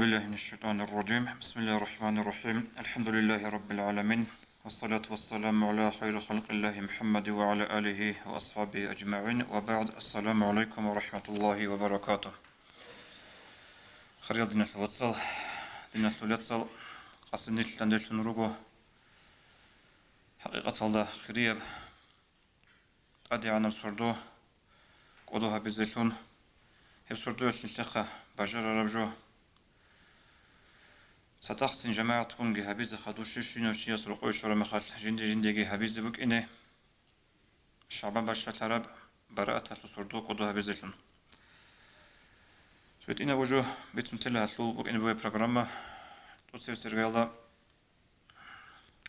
بالله من الشيطان الرجيم. بسم الله الرحمن الرحيم. الحمد لله رب العالمين، والصلاة والسلام على خير خلق الله محمد وعلى آله وأصحابه أجمعين، وبعد. السلام عليكم ورحمة الله وبركاته. خير دين الوصل دين الثلاثة قصني التندش نروجو حقيقة الله خريب أدي عنا بسردو قدوها بزيتون هب سردو التلتخة بجر ربجو ستحسن جماعة تكون جهابيز خدوش شنو شيء يسرقوا شر مخال جندي جهابيز بك إنه الشعب باشا العرب براءة السردو قدوها بزيتون سويت إنا وجو بيتم تلا هتلو بك إنه بوي برنامج توصير سرقالا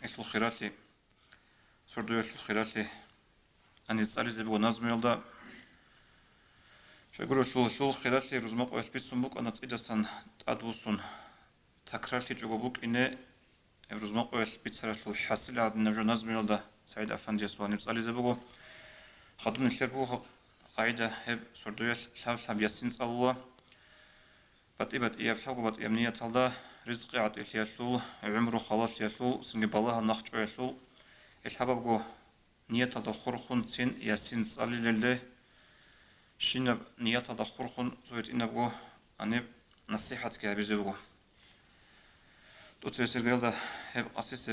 إسلو خيراتي سردو إسلو خيراتي أني تسألي زبو نظم يلدا شو يقولوا إسلو خيراتي رزمق وإسبيتسون بك أنا تقيدسان تأدوسون تكرارتي جوجوبوك إنه رزمق وإسبيتسرة الحاصل عاد نجو نظم يلدا سعيد أفندي سواني تسألي زبو خدون الشربو قاعدة هب سردو يسلو ياسين الله بات إياب شاقو بات إيامنية تلدا رزقي عاد إلياسلو عمرو خلاص ياسلو سنجي بالله نخج ياسلو الحباب جو نية تلدا خورخون تين ياسين تسألي للده شينب نية تلدا خورخون زويت إنب جو أنب نصيحة كهبيزو جو دوت يسير قلدا هب أسيس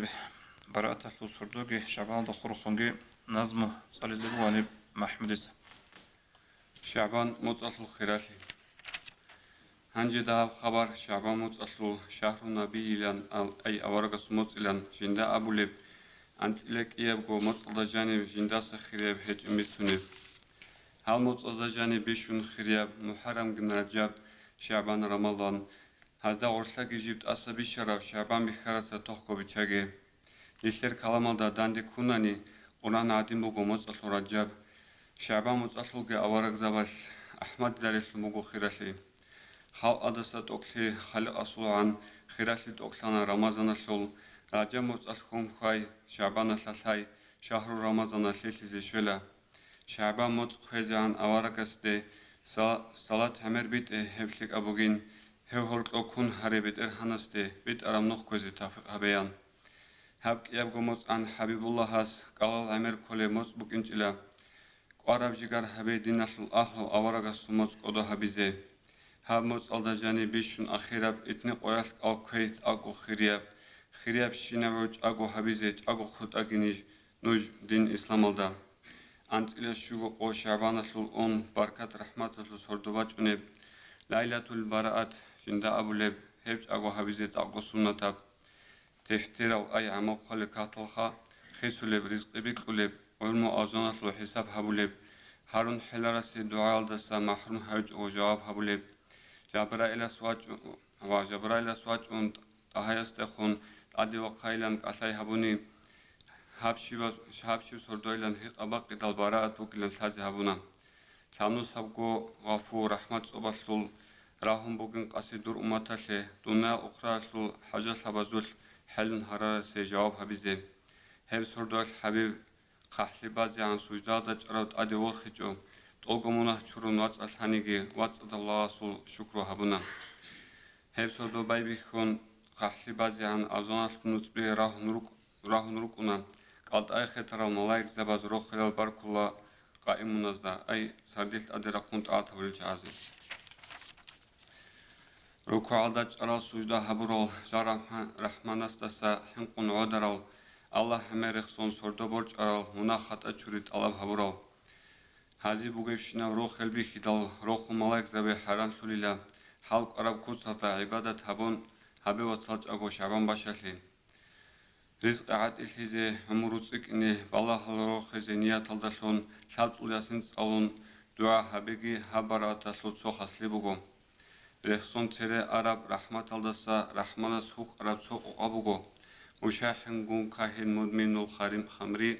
براءة تلو سردوغي شعبان دا خورخونغي نظمو تسألي زبو أنب محموديز شعبان متصل خيراتي هنجي ده خبر شعبان متصل شهر النبي إلان أي أورقس متصلان جندا أبو لب أنت لك إياب جو متصل جانب جندا سخريب هج أميتسونيب هل متصل جانب بيشون خريب محرم جن رجب شعبان رمضان هذا أرسلك جبت أصبي شرف شعبان بخرس تحكو بتشجع نشتر كلام ده داندي كوناني قرآن عديم بجو متصل رجب شعبان متصل جا أورق زباش أحمد دارس مجو خيرسي خال أدسات أكلي خلق أصل عن خيرسي أكلنا رمضان الشل رجب متصل خاي شعبان الثلاثي شهر رمضان الثالث شلا شعبان متصل عن أورق استي صلاة همر بيت هفلك أبوجين هورك أكون هربت إرهانستي بيت أرام نخكوزي تافق هبيان هبك يبقى مص عن حبيب الله هاس قال عمر كل مص بك إنجلا قارب جيجار هبي دين نسل أهل أورق السموت قدو هبيزي هب مص على جاني بيشون أخيراب إتني قياس أو كويت أكو خرياب شينوج أكو هبيزي أكو خد أجنيج نوج دين إسلام الله أنت إلى شو قو شعبان نسل أون بركات رحمة الله سردوات ونب ليلة البراءة جندا أبو لب هبج أكو هبيزي أكو سنة تفتير أي عمل خلقات الخا خيسو لب رزق بك ولب علم أجناس لو حساب هبولب هارون حلرسي دعاء دسا محرم هج وجواب هبولب جبرائيل سواج und أهيستخون أدي وخيلان كأساي هبوني habshi sordoylan hiq abaq qidal baraat buklan thazi habuna samnu sabgo غفور رحمت صباحل راهم بوجن قصيدور أمتله دونا أخرى حاجة حبزول حل هرا سجواب هبزه هب سردوش حبيب قحلي بازي عن سجدة جرات أدي وخجو تلقمونه شرون واتس الحنيجي واتس الله رسول شكر هبنا هب سردو بايبي خون قحلي بازي عن أزانة نصبي راه نروكنا قد أي خطر الملاك زباز روح خلال بارك الله قائم منازدا أي سرديت أدرا كنت آته والجازي ركوع دج أرى سجدة هبرول جرى رحمن استسا حنقن عدرال الله همرخ صون سرده برج أرال مناخت أجريت الله هبرول هذه بوجبشنا روح قلبي خدال روح ملاك زبي حرام سليلا حلق عرب كوسة عبادة هبون هبي وصلت أجو شعبان باشلين رزق عاد الهزة همروتك إنه بالله الروح زنيا تلدشون شابت وليسن سألون دعاء هبيجي هبرات تسلط سوخ أسلبوجو رخصون ترى عرب رحمة الدسا رحمة سوق عرب سوق أبوجو مشاحن جون كاهن مدمن الخريم خمري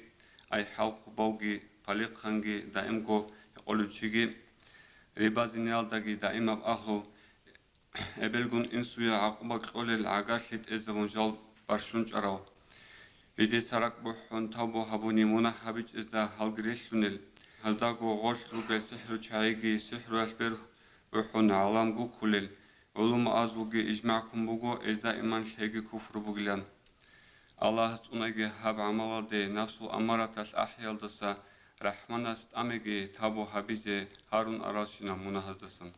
أي حلق بوجي بليق خنجي دائم جو يقولوا تيجي ربا زنيال دقي دائما بأهله قبلجون إنسويا عقبك قول العقارلت إزون جال برشون جراو بدي سرق بحون تابو هبوني منا حبيج إزدا هالجريشونل هزدا جو غش روجي سحر وشايجي سحر وأشبر بحون عالم جو كلل علوم أزوجي إجمعكم بقو إذا إيمان شيء كفر بقلان الله تونجي هب عمل دي نفس الأمارة الأحيال دسا رحمن است أمجي تابو حبيزي هارون أراشنا منهز دسن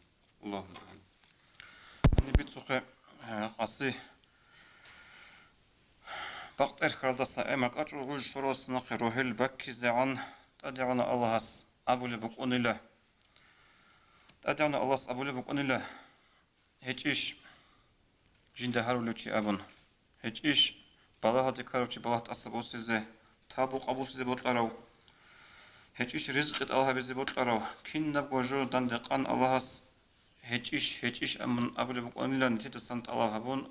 اللهم آمين. نبي تسوق قصي وقت خلاص أمك أجر شروس نقره البك زعان تدعون الله أبو لبكون الله تدعون الله أبو لبكون الله هيجيش جند هارولوشي أبون هيجيش بالله تكاروشي بالله تصبوس زه تابو قبول زه بطلعو هيجيش رزق الله بزه بطلعو كين نبوجو دندقان الله هيجيش أمن أبو لبكون الله نتيجة سنت الله هبون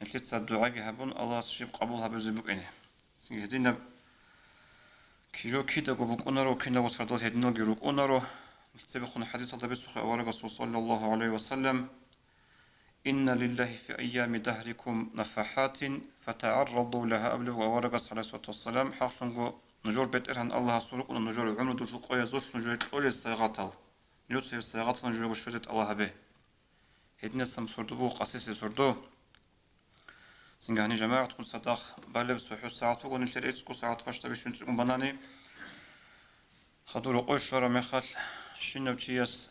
نتيجة الدعاء هبون الله سجيب قبولها بزه بكينه سنجدينا كيجو كيدا بكونارو كينا وصردل هدنا جروك أونارو تبخون حديث الله بسخ أورق صلى الله عليه وسلم إن لله في أيام دهركم نفحات فتعرضوا لها قبل وورق عليه الصلاة والسلام حاصلنجو نجور بيترهن الله سلوك ونجور عمر دول قوي زوج نجور أول السيغاتل نيوت السيغاتل نجور بشرة الله به هدنا سم سردو قصيص سردو سنجاني جماعة تكون صدق بالب سحو ساعات وقول نشتريت سكو ساعات باش تبي شو نسقون بناني خدوا رقوش شرا مخال شنو تشيس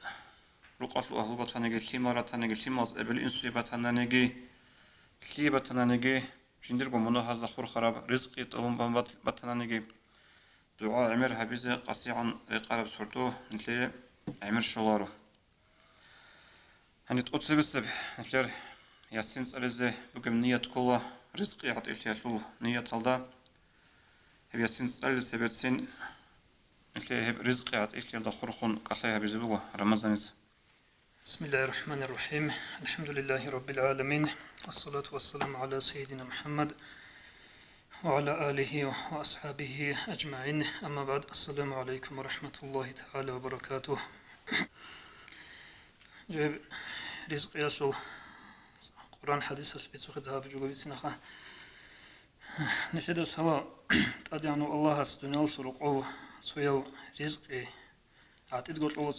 رقاط الأهل بتهنيجي شيمارة تهنيجي شيماز قبل إنسوي بتهنيجي كلي بتهنيجي جندركم منو هذا خور خراب رزق يطلبون بتهنيجي دعاء عمر حبيزة قصيعا قارب سردو نتلي عمر شوارو هني تقص بسب نتلي ياسين سألزه بقم نية كله رزق يعطي الشيء نية طلدا هب ياسين سألزه بتسين نتلي هب رزق يعطي الشيء دخورخون قصيها بزبوه رمضان. بسم الله الرحمن الرحيم الحمد لله رب العالمين والصلاة والسلام على سيدنا محمد وعلى آله وأصحابه أجمعين أما بعد السلام عليكم ورحمة الله تعالى وبركاته. جاب رزق ياسول قرآن حديث بيتسوخ ذهب جوجل سنخا نشهد الصلاة تدعو الله سدنال سرقو سويو رزقي عتيد قلت الله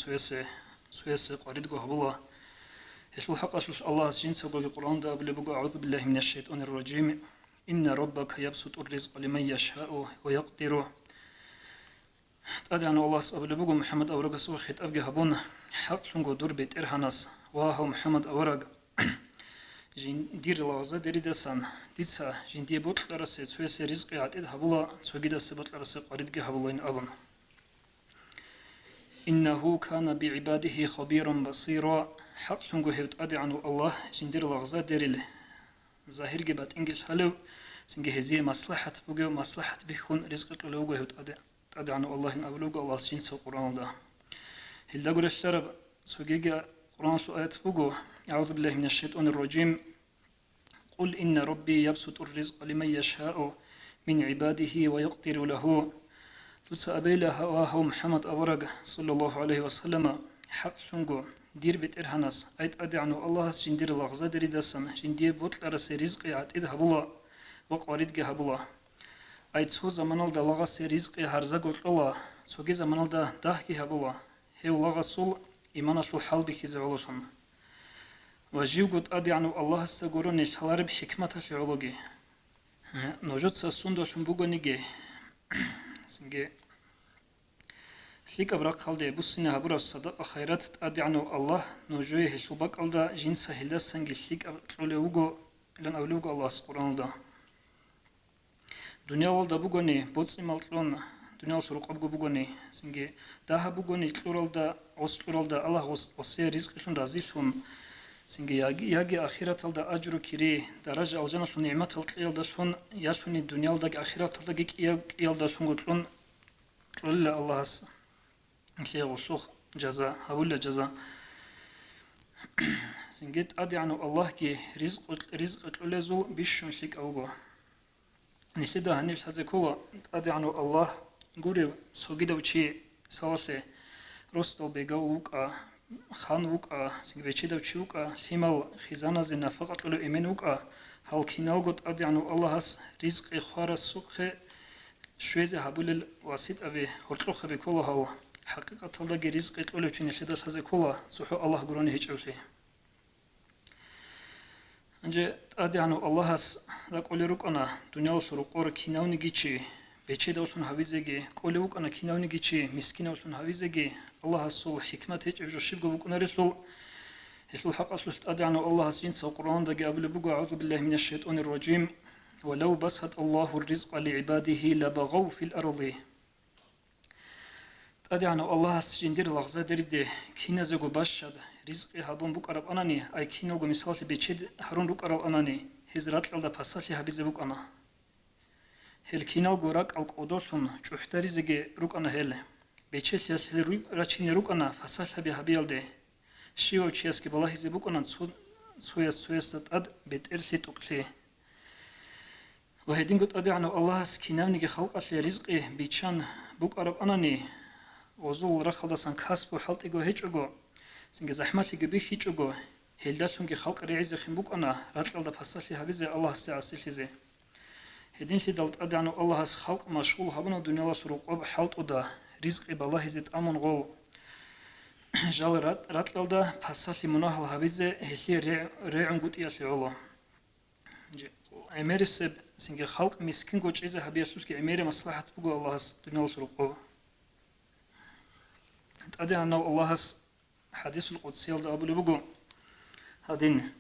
سويس قريد قه بالله يشل حق أشوف الله سجين سبق القرآن ده بلبقى أعوذ بالله من الشيطان الرجيم إن ربك يبسط الرزق لمن يشاء ويقدر تدعو الله سبق محمد أورق سوى خيط أبقى هبون حق شنقو دور بيت إرهاناس واهو محمد أورق جين دير لغزة دريدسان ديتسا جين دي بوت لرسي سويس رزق عتيد هبولا سوغيدا سبت لرسي قريد قه هبولين أبن إنه كان بعباده خبيرا بصيرا حق شنقو هيوت أدي عنه الله جندير لغزة ديريل ظاهر جبت إنجش هلو سنجي هزي مصلحة بوجو مصلحة بيكون رزق لوجو هيوت أدي عنه الله إن أولوجو الله سين سو قرآن ده هل دقول الشرب سوجيجا قرآن سؤال بوجو أعوذ بالله من الشيطان الرجيم قل إن ربي يبسط الرزق لمن يشاء من عباده ويقدر له تسأبيله وهو محمد أورق صلى الله عليه وسلم حق شنقو دير بيت إرهانس أيت أدعنو الله جندير لغزة دريدسن جندير بوتل رسي رزقي عتيد هبولا وقواريدك هبولا أيت سو زمانال دا لغسي رزقي هرزا قلت الله سوكي زمانال دا داهكي هبولا هيو لغسول إيمانش الحال بكي زعولوشن وجيو قلت أدعنو الله سيقولوني شهلار بحكمة شعولوغي نوجد ساسوندو شنبوغو نيجي سنجي فيك أبرق خالدي بوسنا هبرا الصدقة خيرات تأدي عنه الله نوجوه شلبك ألدا جنس هلدا سنجي فيك أولوغو لن أولوغو الله سقران دا دنيا والدا بوغوني بوتسي مالتلون دنيا سروق أبغو بوغوني سنجي داها بوغوني تلورالدا أسلورالدا الله وصي رزق شون رازيشون سنجي ياجي آخرة الدا أجرو كيري درجة الجنة شون نعمة الدا شون ياشوني الدنيا الدا آخرة الدا جيك يالدا شون قلتلون قل الله كي غشوخ جزاء هقول جزاء سنجت أدي عنه الله كي رزق لزو بيشون شيك أوجو نشيدا هنيش هذا كوا أدي عنه الله قريب سوجدا وشي سواسه رستل بيجاوك خان وكا سنج بيشيدا وشيوكا شمال خزانة زنا فقط لو إيمانوكا هل كينال قط أدي عنه الله هس رزق خوار السوق شويزة هبول الواسط أبي هرتلوخ بكله هلا حقيقة الله رزق يقول لك إن شدة هذا كله سبحان الله قراني هيج أوسي Önce adiyanu Allah'as da kolirukana dünya soru kor kinavni giçi beçe de olsun havizegi kolirukana kinavni giçi miskin olsun havizegi Allah'as sol hikmet hiç evjoşib gobukuna resul Hesul hak asus adiyanu Allah'as cinsa Kur'an'da gabile bugu a'udhu billahi mineşşeytanirracim ولو بسط الله الرزق لعباده لبغوا في الأرض أدعنا الله سجندير لغزة دريد كينا زغو باشد رزق هابون بوك عرب أناني أي كينا لغو مثال بيشد هرون روك عرب أناني هزرات لغدا پاسال هبيز بوك أنا هل كينا لغو راك ألق أدوسون چوحتاري زغي روك أنا هل بيشد هل راچين روك أنا فاسال هبي هبيال ده شيو چياسكي بالله هزي بوك أنا سويس تد بيترسي تقلي وهدين قد أدعنا الله سكينامني خلق أصلي رزقي بيشان بوك عرب أناني وزول رخل دسان كسب وحلت إيجو هيج إيجو سنج زحمة إيجو بيخ هيج إيجو هيلداسونج خلق رعيز خنبوك أنا راتل دا بحصل هبيزة الله استعصي زي هدين في دلت أدعنا الله خلق مشغول هبنا دنيا الله سروق أب حلت ودا رزقي بالله زيت أمون غول جال راتل دا بحصل مناهل هبيزة هسي رعون قد ياسي الله أمير السب سنج خلق مسكين قوش إذا هبياسوس كي أمير مصلحة بقو الله دنيا الله سروق أب أدي أنه الله حديث القدسي يلد أبو لبقو هادين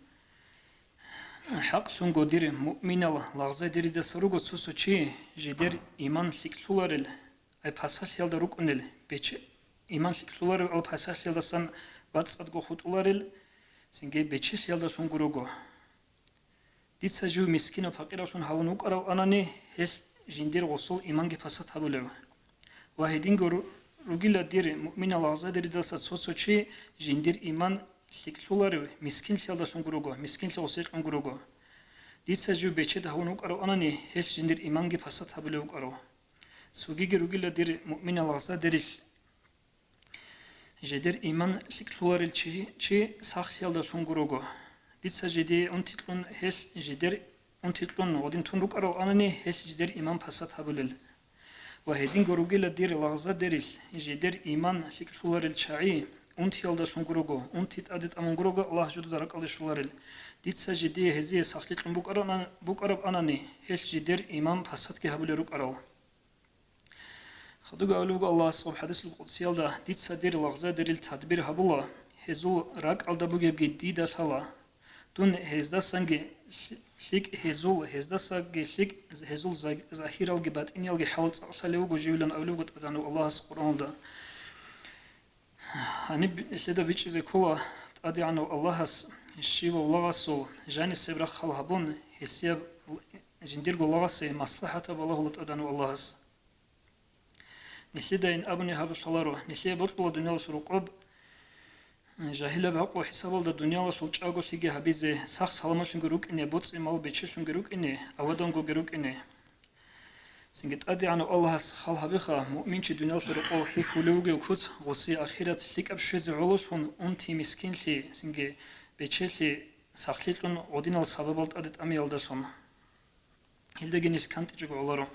حق سنگو دير مؤمن لغزة دير دا سروغو تسوسو چي جدير إيمان سيكتولارل أي پاساش يلد ركونل بيچ إيمان سيكتولارل أل پاساش يلد سن واتسادگو خطولارل سنگي بيچش يلد سنگروغو ديت سجو مسكين و فقير سن هاونوك أراو أناني هش جندير غصول إيمان گي پاسات هبو لو واحدين گرو Rugila diri mu'mina lağza diri dasa sosoçi jindir iman siksuları miskin şalda sungurugo miskin şal osek sungurugo ditsa ju beçe da hunuk aro anani heş jindir iman gi pasat habluk aro sugi gi rugila diri mu'mina lağza diri jedir iman siksuları çi sağ şalda sungurugo ditsa jedi on titlun heş jedir on titlun odin tunruk aro anani heş jedir iman pasat hablul وهدين غروغيلا دير لغزة ديريل جدير إيمان سيكسولار الشاعي أنت يالدا سنغروغو أنت تأدت أمون غروغو الله جدو دارك الله شولارل ديت سجدي هزي ساختيت بوك أرب أناني هش جدير إيمان فساد كي هبولي روك أرال خدوغا أولوغو الله صوب حدث القدسي يالدا ديت سدير لغزة ديريل تدبير هبولا هزول راك ألدا بوغيبغي ديدا شالا دون هزدا سنگي شيك هزول هزدا ساقي شيك هزول زاهير الجبات إني الجي حاولت أصليه وجيولن أولوغت أدانو الله سقران دا هني شدا بيش إذا كلا تأدي عنو الله الشيء والله سو جاني سبرا خالهبون هسيب جندير الله سي مصلحة بالله لت أدانو الله نشدا إن أبني هذا صلارو نشدا بطل الدنيا سرقب جاهل بعقل حساب الله الدنيا وصل شاقو سيجي هبيزه سخس هلمشون جروك إني بوتس إمال بيتشون جروك إني أودون جو جروك إني سنجت أدي عنو الله خال هبيخا مؤمن شي الدنيا وصل قو حيك ولوجي وكوس غصي أخيرة شيك أبشيز علوس هون أنتي مسكين شي سنجي بيتشي سخليتون ودين السبب الت أدت أمي يلدسون هلدا جنيش كانت يجوا الله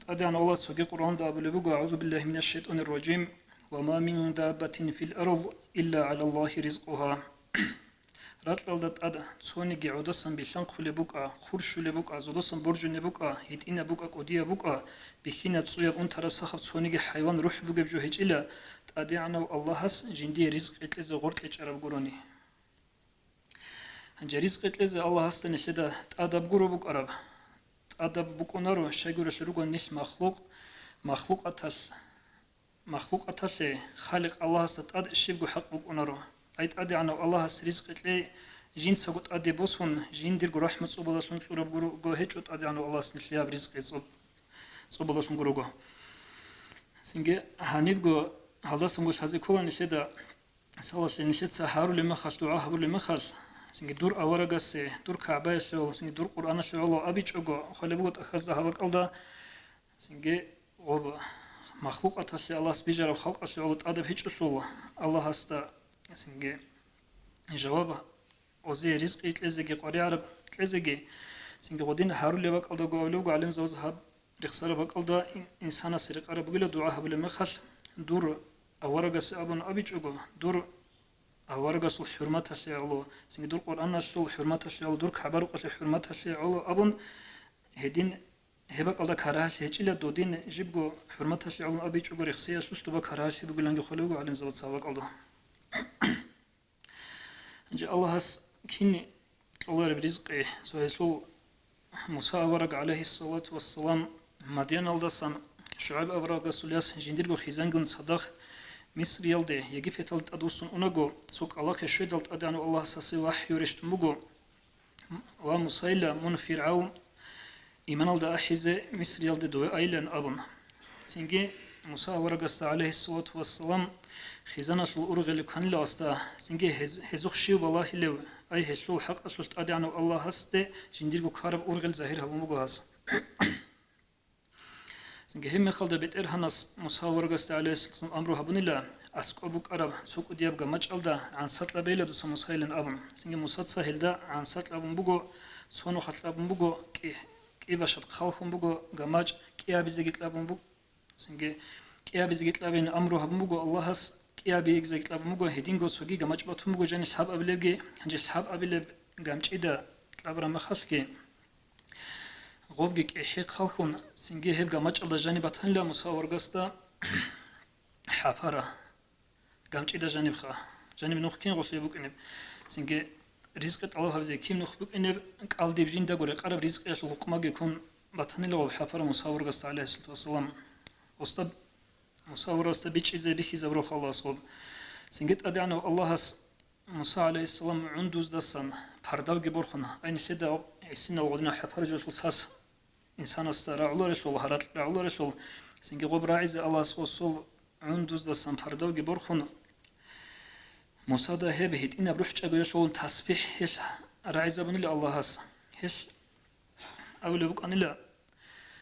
أدي عنو الله سوجي قرآن دا بلبوجو أعوذ بالله من الشيطان الرجيم وما من دابة في الأرض إلا على الله رزقها راتل دات أدا تسوني جعودسن بيشان خل بوكا خورش لبوكا زودسن برج نبوكا هيتين بوكا قديا بوكا بخينا تسويا أن طرف سخف تسوني حيوان روح بوكا بجوهج إلا تأدي عنو الله هس جندي رزق إتلز غرت لجرب قروني هنجا رزق إتلز الله هس تنشدا تأدب قرو بوك أرب تأدب بوك نارو شايقور سلوكا نش مخلوق مخلوق أتاسي خالق الله ستأد الشيبو حق بوك أنارو أيت أدي عنو الله سرزق إتلي جين ساقوت أدي بوسون جين ديرغو رحمة صوبالا سون سورب غو هيتشوت أدي عنو الله سنشلياب رزق صوبالا سون غروغو سنجي هانيبغو هالدا سنغوش هزي كولا نشيدا سالاشي نشيد سهارو لمخاش دعا هبو لمخاش سنجي دور أورغاسي دور كعبايا شوال سنجي دور قرآن شوالو أبيج أغو خالبغوت أخزدا هباك ألدا سنجي غوبا مخلوق أتاشي الله سبيجر وخلق أشي أولد أدب هيج أصول الله هستا سنجي جواب أوزي رزق يتلزجي قري عرب يتلزجي سنجي غدين هارو اللي بقى ألدا قولوغو علم زوز هاب رخصار بقى ألدا إنسان سرق عرب قيل دعاء بلا مخل دور أورغ سأبن أبيج أغو دور أورجس الحرمة شيء سنجد القرآن شو حرمة شيء درك حبرق حرمة شيء أبون هدين هبك الله كراش هيجيلا دودين جيبجو حرمة شيء أبي تجور يخسيه شو تبغى كراش بيقول لنا خلوه على نزوت سواق الله جاء الله هس كني الله برزقه سويسو موسى ورق عليه الصلاة والسلام مدين الله سن شعب أورق سلياس جنديرجو خزانجن صدق مصر يلده يجي في تلت أدوسون أنجو سوق الله كشيء تلت أدانو الله ساسي وحي يرشتمجو ومسيلة من فرعون إيمان الله أحيزة مصر يلده دو أيلن أبن سنجي موسى ورق عليه الصلاة والسلام خزانة شو أرغل كان لا أستا سنجي هزوخ شيء والله لو أي هشلو حق أصلت أدانو الله هسته جنديرجو كارب أرغل ظاهر هم مجهز سنجي هم خالد بيت إرهانس مساور قست عليه السلام أمره بنيلا أسقبك أرب سوق دياب جمج ألدا عن سطل بيلا دوس مسهيلن أبن سنجي مسات سهل دا عن سطل أبن بجو سونو خطل أبن بجو كي باشد خالهم بجو جمج كي أبيزجت أبن بجو سنجي كي أبيزجت أبن أمره بنبجو الله هس كي أبيزجت أبن بجو هدينجو سوقي جمج باتهم بجو جاني شحاب أبلبجي هنجي شحاب أبلب جمج إدا تلابرا مخاسكي غوبك إحيق خلقون سنجي هبقى ماج الله جانب تهلا مساور قستا حافرة قامت إذا جانب خا جانب نوخكين غوصي بوك إنب سنجي رزقة الله هبزي كيم نوخ بوك إنب قال دي بجين دا قولي قرب رزق إيش لقماق يكون بتهلا وحافرة مساور قستا عليه الصلاة والسلام وستب مساور قستا بيش إزي بيخي زبروخ الله صوب سنجي أدعنا الله موسى عليه السلام عندوز دستان پرداو گبرخون این شده عیسین الغدنا حفر جوش الساس إنسان استرا الله رسول هرات الله رسول سنجي غب راعز الله سوسول عندوز دستان پرداو گبرخون موسى ده هبهت إن بروح جاگو يشول تسبيح هش راعز بني الله هس هش أول بك أن لا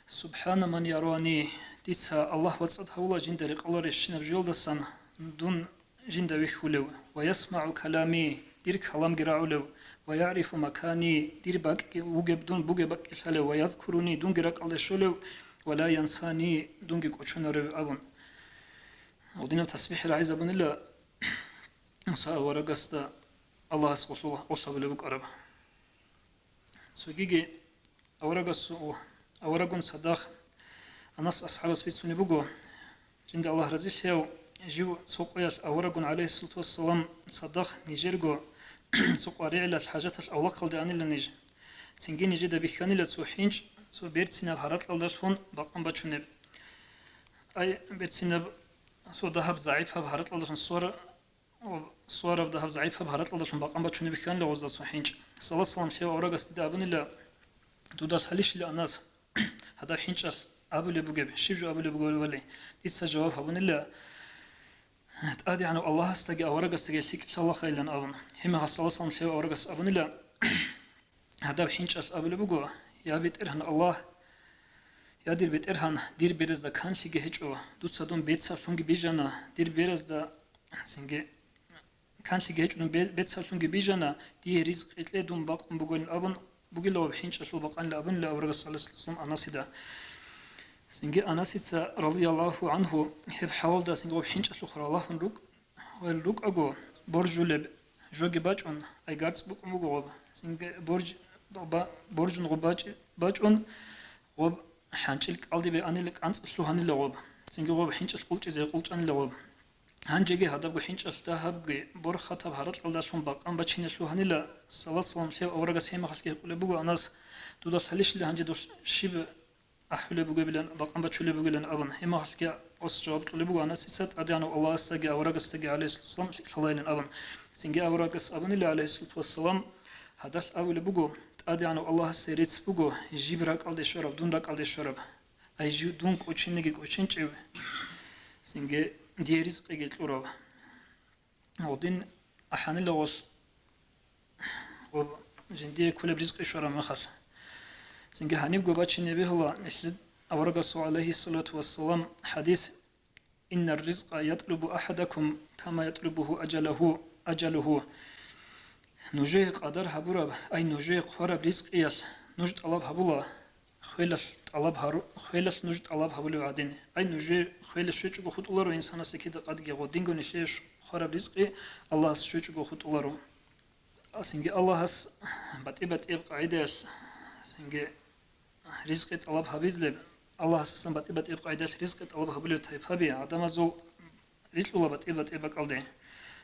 سبحان من يراني ديتها الله وتصد هولا جندرق الله رشنا بجول دستان دون جندوي خلو ويسمع كلامي دير كلام جرعلو ويعرف مكاني دير باك وجب دون بوجب شلو ويذكرني دون جرق الله شلو ولا ينساني دون جكوشون رب أبون ودينا تسبيح العز أبون الله موسى ورقست الله سبحانه وتعالى بك أرب سوجي أورقس أورقون صدق الناس أصحاب سبيسوني بقو جند الله رزيش هيو جو سوقياش أورقون عليه الصلاة والسلام صدق نيجيرجو سوق ريعلة الحاجات الأول قلد أن اللي نيجي سنجي نيجي ده بيخاني لتسوحينج سو بيرتسينا بهارات لالداشون باقم باتشونب أي بيرتسينا سو ذهب ضعيفها بهارات لالداشون صور ذهب ضعيفها بهارات لالداشون باقم باتشونب بيخاني لغوز سوحينج صلى الله عليه وسلم شيء أورق استدعى أبن الله دوداس هليش لأناس هذا حينج أبو اللي بوجب شيفجو أبو اللي بقول ولي تيتسا جواب أبن الله تأدي عنه الله استجى أورق استجى شيك إن شاء الله خير لنا أبن هم هالصلاة صام شيء أورق أبن الله هذا بحينش أبو اللي بقول يا بيت إرهن الله يا دير بيت إرهن دير بيرز دا كان شيء هجوا دوت صدوم بيت سافونج بيجانا دير بيرز دا سنجى كان شيء هجوا بيت سافونج بيجانا دي رزق إتلي دوم باقم بقول أبن بقول له بحينش أشوف باقن لأبن لا أورق الصلاة صام أنا سيدا سنجي أنا سيتس رضي الله عنه هب حوال دا سنجي بحينش أشوف الله نروك والروك أجو برج لب جوجي باجون أي قارس بق مغوب سنجي برج نغباج باجون غوب حنشلك ألدي بأنيلك أنس شو هني لغوب سنجي غوب حينش أشقولش زي قولش أني لغوب هنجي هذا بحينش أشتهب برخة بهارت الداشون باقام بتشين شو هني لا صلاة صلام شيء أورجا سيما خشكي يقول بقول أناس دودا سليش اللي هنجي دوش شيب أحول بقول بلن باقام بتشول بقولن أبن هما خشكي أسجاب تقول بقول أنا سيست أديانو الله استجى أورجا استجى عليه الصلاة والسلام أبن سنجي أورجا أبن الله عليه الصلاة والسلام هذاش أول بقول أديانو الله سيريت بقول جيب راك على الشرب دون راك على الشرب أي جو دون كوتشين نجي كوتشين شيء سنجي ديريز قيل أوروبا ودين أحيانا لغوص جندي كل برزق الشرب ما خاص سنجي هنيب قباتش النبي الله نشد أورقص عليه الصلاة والسلام حديث إن الرزق يطلب أحدكم كما يطلبه أجله نجيق قدر هبورب أي نجيق خرب رزق إياس نجد الله هبولا خيلش طلب هارو خيلش نوج طلب هبلو عادين أي نوج خيلش شو تجو خد أولارو إنسان سكيد قد جي دينغو نشيش خراب رزقي الله شو تجو خد أولارو سنجي الله هس بتبقى قاعدة سنجي رزق طلب هبيزلب الله هس بتبقى قاعدة رزق طلب هبلو تايب هبي عدم زول ريتلو بتبقى قلدي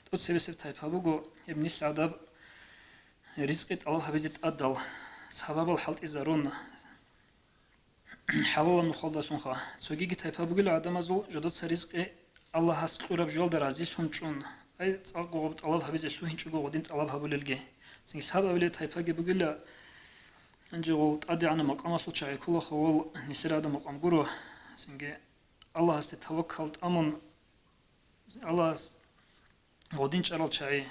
تقول سبب تايب هبوجو ابن العذاب رزق طلب هبيزت أدل سبب الحلط إزارون حلال مخالدة خا سوگی تایپ بگیل آدم زول جدات سرزق الله هست قرب جال در عزیز هم چون ای تقوم طلب هبیز شو هنچ قو دین طلب هبوللگه سنگ سبب ولی تایپ بگیل انجا قول تادی عن مقام صوت شای کلا خوال نشر آدم مقام گرو سنگ الله هست توکلت امن الله هست قدین چرال شای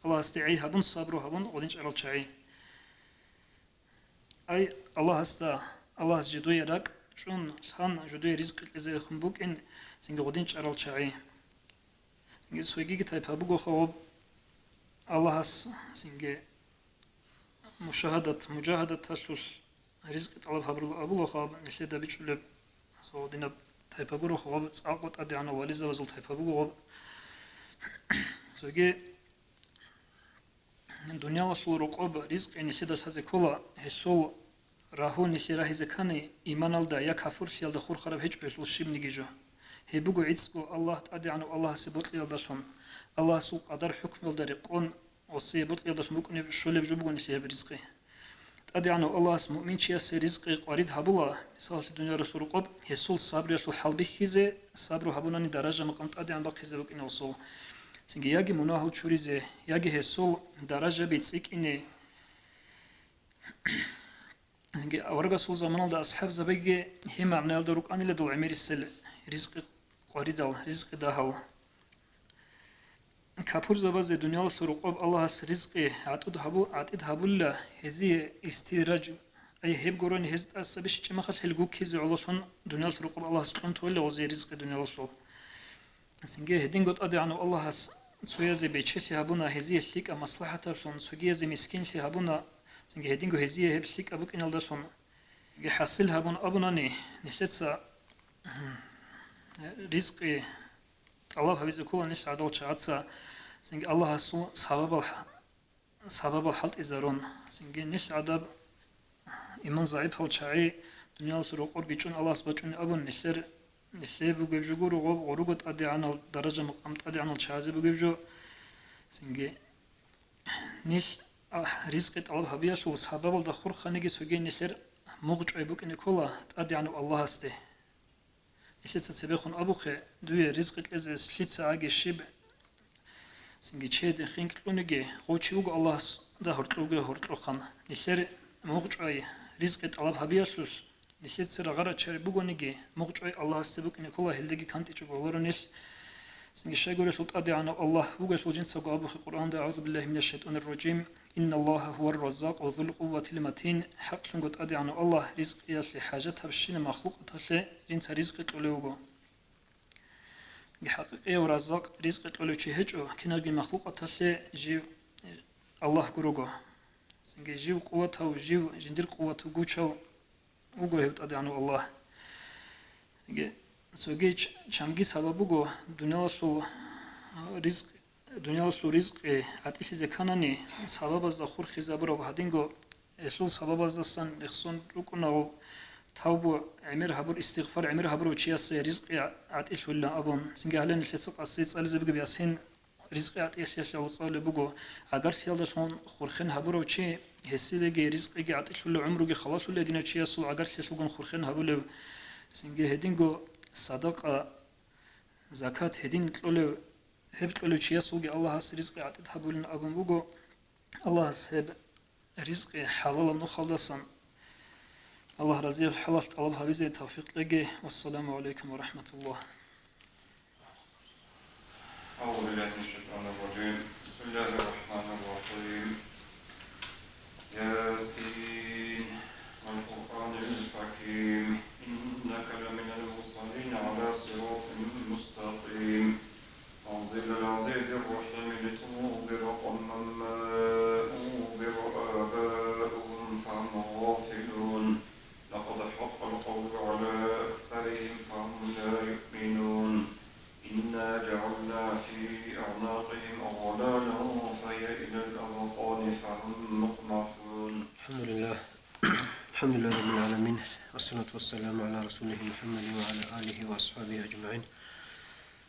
الله هست عی هبون صبر هبون قدین چرال شای ای الله هست الله جدوي راك شون شان جدوي رزق إذا خنبوك إن سنجودين شرال شعي سنج سويجي تايب هبوجو خواب الله هس سنج مجاهدة تسلس رزق طلب هبرل أبو خواب نشيد بيشلب سو دينا تايب هبوجو خواب أقوت أدي عنا واليزا وزول تايب هبوجو خواب سويجي الدنيا وصل رقاب رزق نشيد هذا كله هسول راهو نشيره هزكاني إيمان الله يا كافر شيل دخور خراب هيج بيسول شيب نيجيجو هي بقو عيسكو الله تأدي عنه الله سبوت يلدشون الله سوق قدر حكم يلدرقون وسيبوت يلدشون بقو نبشول بجو بقو نشيه برزقه تأدي عنه الله مؤمن شيء سرزقه قريد هبولا مثال في الدنيا رسول قب هسول صبر يسول حلبي خيزه صبر هبوناني درجة مقام تأدي عن باقي زبق إنه وصول سنجي ياجي مناهل شوريزه ياجي هسول درجة بيتسيك إنه أورجا سول زمان ده أصحاب زبيجة هم عمنا الدروك أني لدول عمير السل رزق قريدال رزق دهال كابور زباز الدنيا السرقاب الله رزق عتد هبو الله هذه استدراج أي هب قرون هزت أسبش كما خش هلجوك هذا الله سون دنيا السرقاب الله سبحانه وتعالى وزي رزق الدنيا السر سنجي هدين قط أدي عنه الله سويا زي بيتشي هبونا هذه الشيك مصلحة سون سويا زي مسكين في هبونا سنجي هدينغو هزيه هبشيك أبوك إن الدشون يحصل هبون أبوناني نشتسا رزق الله هبيز كل نش عدل شعاتسا سنجي الله سو سبب الحلط إزارون سنجي نش عدب إيمان ضعيف هل شعي دنيا سرق أرجعون الله سبحانه أبون نشر بوجو جورو غروقت أدي عن الدرجة مقام أدي عن الشعازة بوجو سنجي نش رزق طلب هبيا شو سبب الدخور خانجي سوجي نشر موج عيبوك إن كله تأدي عنه الله هسته نشيت سبيخون أبوخ دوي رزق الإز شيت ساعة شيب سنجي شيد خينك لونجي خوشي وق الله ده هرتلوجه خان نشر موج عي رزق طلب هبيا شو نشيت سر غرة شر بوجونجي موج عي الله هسته إن كله هلدجي كانت يشوف ولرنش سنجي شايقول سلط أدي عنه الله وجس وجنس وقابو في القرآن ده أعوذ بالله من الشيطان الرجيم إن الله هو الرزاق وذو القوة المتين حق شنقط أدي عنه الله رزق ياسي حاجتها بالشين مخلوقتها شيء جنس رزق تولوجو حقيقي ورزاق رزق تولو شيء هجو كنا جن مخلوقتها شيء جيو الله جروجو سنجي جيو قوتها وجيو جندير قوته وجوشوا وجو هبت أدي عنه الله سنجي سوگی چمگی سببوگو دنیا سو رزق عطیف زکانانی سبب از دخور خیزابرو هدینگو اسول سبب از دستان اخسون رکناو توبو عمر هبور استغفار عمر هبورو چیاس رزق عطیف ولا ابون سنگی هلن الفسق اسیت سالز بگو بیاسین رزق عطیف شاشو صال بگو اگر فیل دشون خورخن هبورو چی حسی دگی رزق عطیف ولا عمرو خلاص ولا دینو چیاسو اگر شاشو خورخن هبول سنگی هدینگو صدقة زكاة هدين تقولوا هب تقولوا شيء سوق الله هس رزق عطيت هبولن أبون بوجو الله هب رزق حلال من خالصا الله رزيه حلال طلب هبيزة توفيق لقي والسلام عليكم ورحمة الله. أعوذ بالله من الشيطان الرجيم بسم الله الرحمن الرحيم ياسين والقرآن الحكيم إنك لمن المرسلين على صراط مستقيم تنزيل العزيز الرحيم لتنذر قوما ما أنذر آباؤهم فهم غافلون الحمد لله الحمد لله رب العالمين والصلاة والسلام على رسوله محمد وعلى آله وأصحابه أجمعين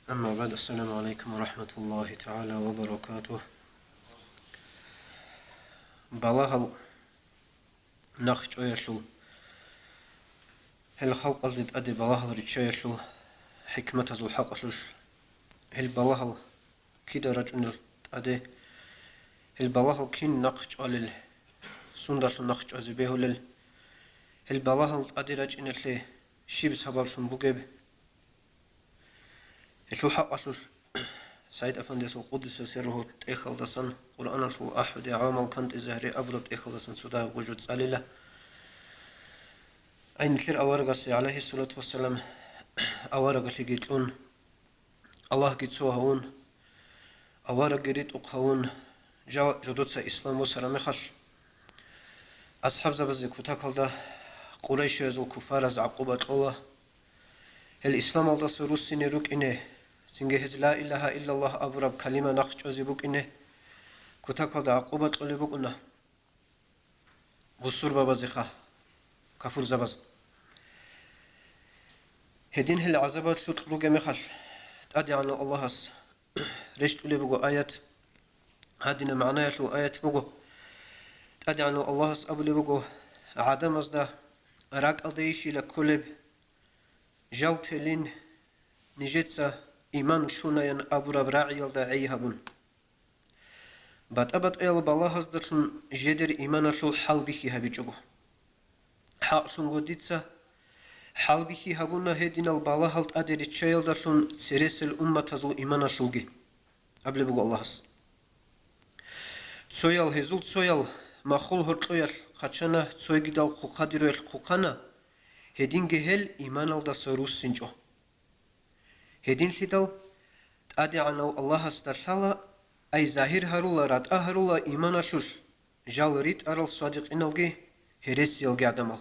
أما بعد السلام عليكم ورحمة الله تعالى وبركاته بلاهل نخش أيشل هل خلق أرض أدي بلاهل رجيشل حكمة ذو الحق هل بلاهل كده رجل أدي هل بلاهل كين نخش على سندر نخش أزبيه لل هل بلاهل أدي رج إن اللي شيب سبب بوجب هل حق أصل سعيد أفندي القدس سره تأخذ دسن قرآن الأحد عامل كنت زهري أبرد تأخذ دسن سودا وجود سالله أين كثير أورجس عليه الصلاة والسلام أورجس يجيتون الله جيتسوهون أورج جريت أقهون جا جدودس إسلام وسلام خش أصحاب زبز كتاكل ده قريش يزول كفار از عقوبة الله الإسلام الله سروس سنيروك إنه سنجهز لا إله إلا الله أبرب كلمة نخش أزيبوك إنه كتاكل ده عقوبة الله بوك إنه بصور بابا زخا كفور زبز هدين هل عذابات لطلوغ مخش تأدي عن الله هس رشت أولي بقو آيات هادينا معناه شو آيات بقو تأدي عن الله هس أبولي بقو عدم أزده راك أضيشي لكلب جلت لين نجتسا إيمان شونايان أبو ربراعي الداعي هبون بات أبت أيال بالله هزدرن جدر إيمان شو حال بيكي هبيجوغو حق شنغو ديتسا حال بيكي هبونا هدين البالله هلت أدري تشايل درشون سيريس الأمة تزول إيمان شوغي قبل بقو الله هس تسويل هزول تسويل مخول هرطويل قاتشانا تسوي جدال قادرويل قوقانا هدين جهل إيمان الدسروس سنجو هدين لدل تأدي عنو الله استرسالة أي ظاهر هرولا رات هرولا إيمان شوش جال ريت أرل صادق إنالجي هرس يلجي عدمال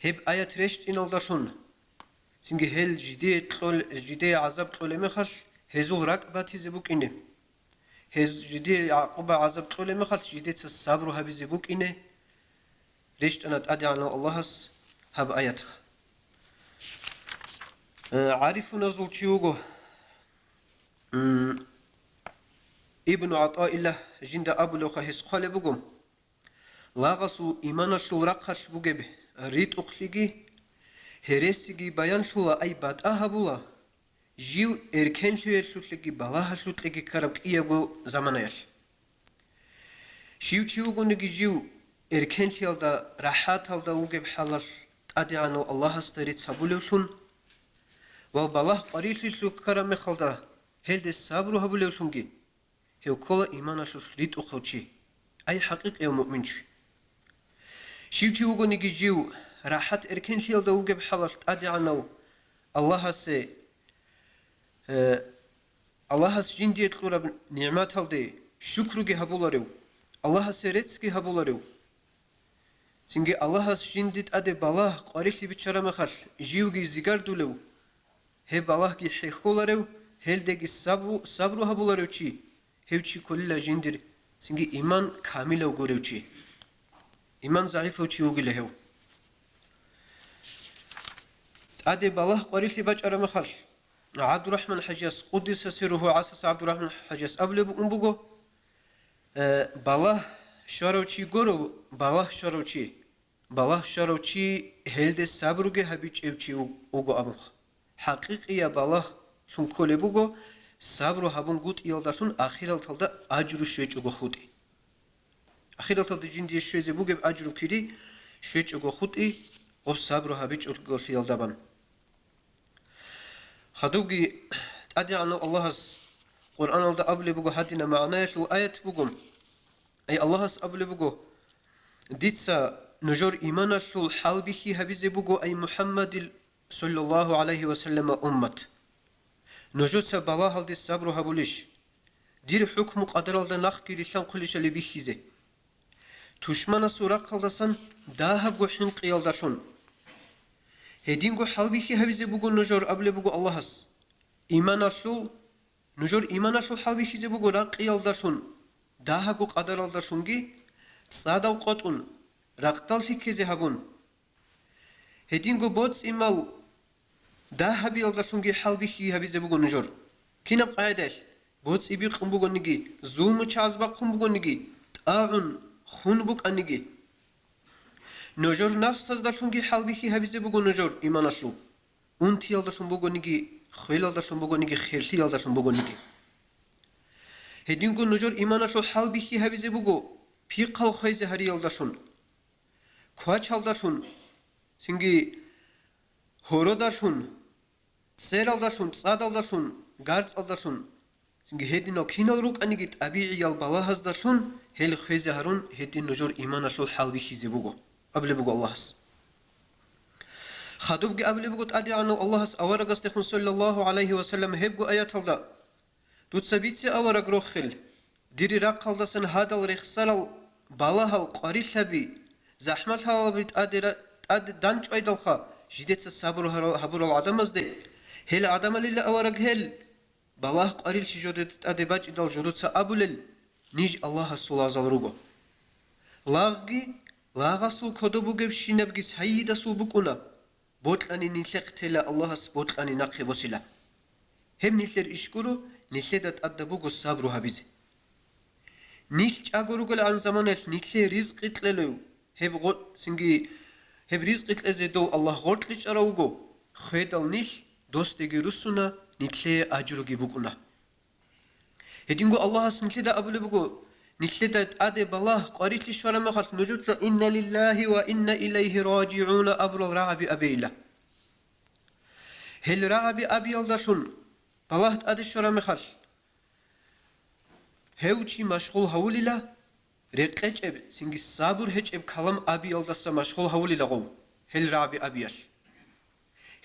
هب آيات رشت إنالداشون سنجي هل جدي عذاب طول مخش هزول ركبات هزبوك إنه هز جدي عقوبة عذاب طول مخش جدي الصبر هبي زبوك إنه رشت أنا تأدي عنو الله هب آيات عارف نزول تشيوغو ابن عطاء الله جند أبو لوخا هسخال بقوم لاغسو إيمان شو رقش بقبه ريت أقلقي هرسيجي بيان شولا أي بات أهبولا جيو إركن شو يشوتلقي بلاها شوتلقي كربك إيابو زمانيش شيو تشيوغو نجي جيو إركن شيال دا راحات هل دا وقب حالش تأدي عنو الله استريت سابولوشون والله قريش لسو كرم خلدا هل دي صبرو هبولوشونجي هو كل إيمان شو ريت أخوتشي أي حقيقة مؤمنش شيو تشيوغو نجي جيو راحت إركن شيال دا وقب حالش تأدي عنو الله سي الله جندي يطلب نعمات هالدي شكرجي هبولاريو الله سيرتسكي هبولاريو سنجي الله جندي أدي بالله قاريش لي بتشرا مخش جيوجي زيجار دولو هي بالله كي حيخولاريو هل دقي صبرو هبولاريو شي هيوشي كل جندير سنجي إيمان كامل وغوريو شي إيمان ضعيف وشي وغلهو أدي بالله قاريش لي بتشرا مخش عبد الرحمن حجاز قدس سره عسس عبد الرحمن حجاز قبل بقو بالله شاروچی گرو بالله شاروچی هلد صبرگه هبیچ اوچی اوگو امخ حقیقیه بالله شون کلی بگو صبر هبون گوت یالداشون آخرال تلده اجرو شوچ اوگو خودی آخرال تلده جندی شوزه بگو اجرو کری شوچ اوگو خودی او صبر هبیچ اوگو یالدابن خدوگی تادی عنو الله قرآن الده قبل بگو هدینا معنایش الآیت بگم أي الله أبل بقو ديتسا نجور إيمانا شو الحال بخي هبيزي بقو أي محمد صلى الله عليه وسلم أمت نجور سبالله هل دي صبر هبوليش دير حكم قدر الده نخكي لشان قلش اللي بخيزي تشمانا سوراق الدسان داها بقو حنق يالداشون هدين قو حال بخي هبيزي بقو نجور أبل بقو الله إيمانا شو نجور إيمانا شو حال بخيزي بقو راق يالداشون داها قو قدر الداشونجي صادل قطن رقتل في كذا هبون هدينغو بوتس إمال ده هبي الدرسونجي حلبي هي هبي زبوغو نجور كينب قاعدش بوتس إبي قنبوغو نجي زوم تشازبا قنبوغو نجي تاعون خونبوك أنجي نجور نفس الدرسونجي حلبي هي هبي زبوغو نجور إيمان أشلو أنتي الدرسونجو نجي خيل الدرسونجو نجي خيرتي الدرسونجو نجي هدينغو نجور إيمان أشلو حلبي هي هبي زبوغو في قل خيز هري الدرسون كواچ الدرسون سنجي هورو درسون سير الدرسون صاد الدرسون غارز الدرسون سنجي هدينو كينال روك أنجي طبيعي البلاهز درسون هل خيز هرون هدين نجور إيمان أشلو حلبي هي زبوغو قبل بوغو الله خدوبك قبل بوغو تأدي عنو الله أورق استخون صلى الله عليه وسلم هبغو آيات الدا دوت سبيتسي أورق روخل ديري راقل دسن هذا الرخصال بالاها القريل لبي زحمتها بيت أدي دانج أيدلخا جديت الصبر هبور العدم أزدي هل عدم لله أورق هل بالاه قريل شجودت أدي باج إدال جدود سأبولل نيج الله الصلاة زالروغو لاغي لاغسو كدوبوغب شينبغي سيدا سوبوكونا بوتلاني نيلختلا الله سبوتلاني نقي بوسيلا هم نيلر إشكورو نيلدت أدبوغو الصبر هبيزي نيل أقولوا عن زمان نيل رزق إتللو هب غط سنجي هب رزق إتلزدو الله غط ليش أراوغو خيدال نيل دوست جرسونا نيل أجرو جيبوكونا هدينغو الله سنتلدا أبلي بقو نيلدا أدي بالله قريت ليش ولا ما خلت نجوت إن لله وإنا إليه راجعون أبر الرعب أبيلا هل رعب أبيل درسون بالله أدي شرا ما خلت هوچی مشغول هولیلا رقچب سنگی صبر هچب کلام ابی الدسا مشغول هولیلا قو هل رابی ابیش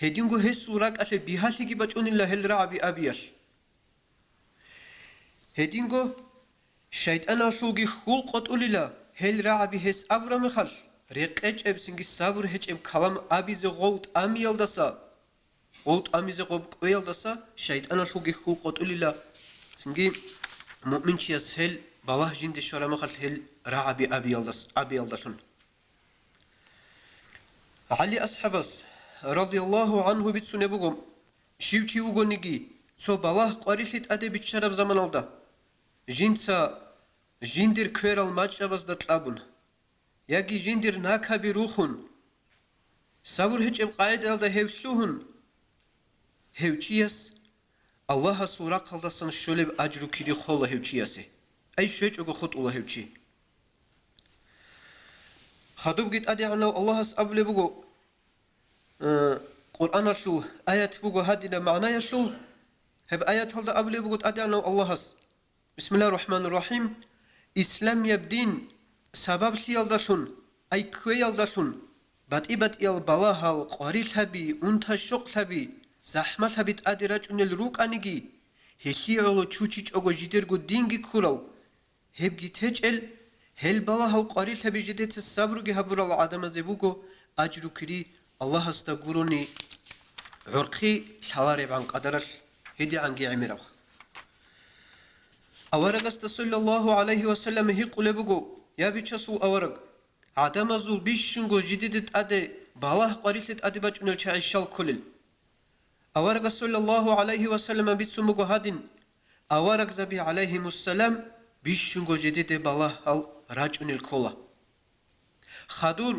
هدینگو هس سوراق اله بیحالی کی بچونیلا هل رابی ابیش هدینگو شیطان اشوگی خول قطولیلا هل رابی هس ابرام خل رقچب سنگی صبر هچب کلام ابی ز قوت امی الدسا قوت امی ز قوب قویلدسا شیطان اشوگی خول قطولیلا سنگی مؤمن شيس هل بالله جند الشرع مخل هل رعبي أبي يلدسون علي أصحابس رضي الله عنه بتسون بقوم شيوتشي وقونيجي سو بالله قاريلت أدي بتشرب زمان الدا جندر كير المجابس دتلابون يجي جندر ناكا بروخون صبر هج قاعد الدا هيوشلوهن هيوشيس الله سورة قلدسن شلب أجر كري خلا هوچياسه أي شيء أقول خط الله هوچي خدوب جد أدي عنه الله أبل بقو قرآن شو آيات بقو هدينا معناه شو هب آيات هذا أبل بقو أدي عنه الله بسم الله الرحمن الرحيم إسلام يبدين سبب ليالدشون أي كوي يالدشون بات يال بالله القريل هبي أنت الشق هبي زحمت هبيت أدراج أن الروك أنيجي هشي على تشوتش أو جديرجو دينجي كورال هبجي تجل هل بالله القريل هبي جديت الصبر جهبر العدم زبوجو أجرو كري الله استغفرني عرقي شوارب عن قدرش هدي عن جي عمره أورق صلى الله عليه وسلم هي قلبوجو يا بيتشسو أورق عدم زول بيشنجو جديد أدي بالله قريل أدي بجن الشعيشال كلل أورق صلى الله عليه وسلم بيتسمو هادين أورق زبي عليه السلام بيشنجو جديد بالله الرجل الكولا خدور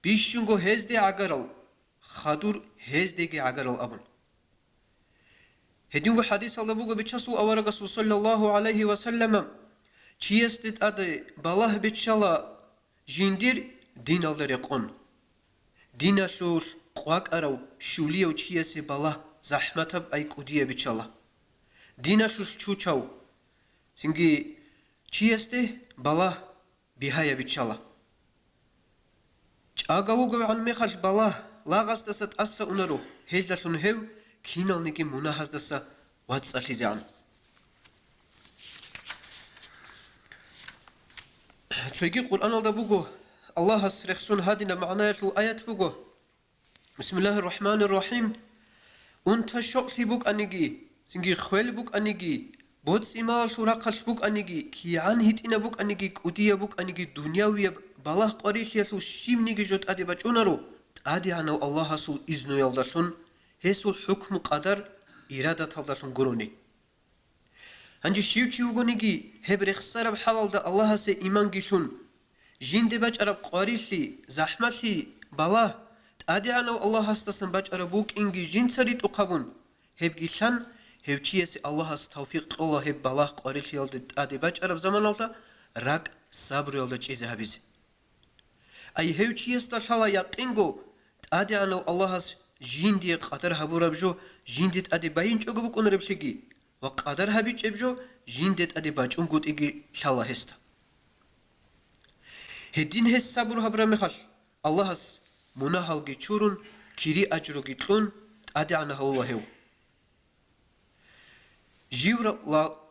بيشنجو هزدي عقرل خدور هزدي عقرل أبن هدينجو حديث الله بوغو بيتشسو أورق صلى الله عليه وسلم چيستت أدي بالله بيتشالا جندير دين الله يقون دين شور قواك أرو شوليو چيسي بالله زحمتب أي قدية بيتشالا دين شور چوچاو سنگي چيستي بالله بهاية بيتشالا چاقاوغو عن ميخال بالله لاغاس دست أسا أنرو هيل دسون هيو كينال نيكي مناهز دسا واتس أليزيان تسويقي قرآن الله بوغو الله سرخصون هادنا معناه الآيات بوغو بسم الله الرحمن الرحيم أنت شوقي بوك أنيجي سنجي خويل بوك أنيجي بوت إمال سورقش بوك أنيجي كيان هيتنا بوك أنيجي كوديا بوك أنيجي دنياوية بالله قريش يسو شيم نيجي جوت أدي بچونارو أدي عنو الله سو إذنو يلدسون هسو الحكم قدر إرادة تلدسون قروني هنجي شيو چيو غنيجي هبرخ سرب حلال دا الله سي إيمان جيشون جين دي بچ عرب قريشي زحمتي بالله أدي عنو الله هستسن بچ عربوك إنجي جين سريت أقابون هب جيشان هب چيسي الله هست توفيق الله هب بالله قريش يلد أدي بچ عرب زمان الدا راك صبر يلد چيزي هبيزي أي هب چيس دا شالا يقينغو أدي عنو الله هست جين دي قدر هبو ربجو جين دي أدي باين چوغو بكون ربشيگي وقدر هبيج ابجو جين دي أدي باچون قد إيجي شالا هستا هدين هس صبر هبرا مخش الله هست مناهل جي چورون كيري أجرو جي تلون أدي عنه الله هو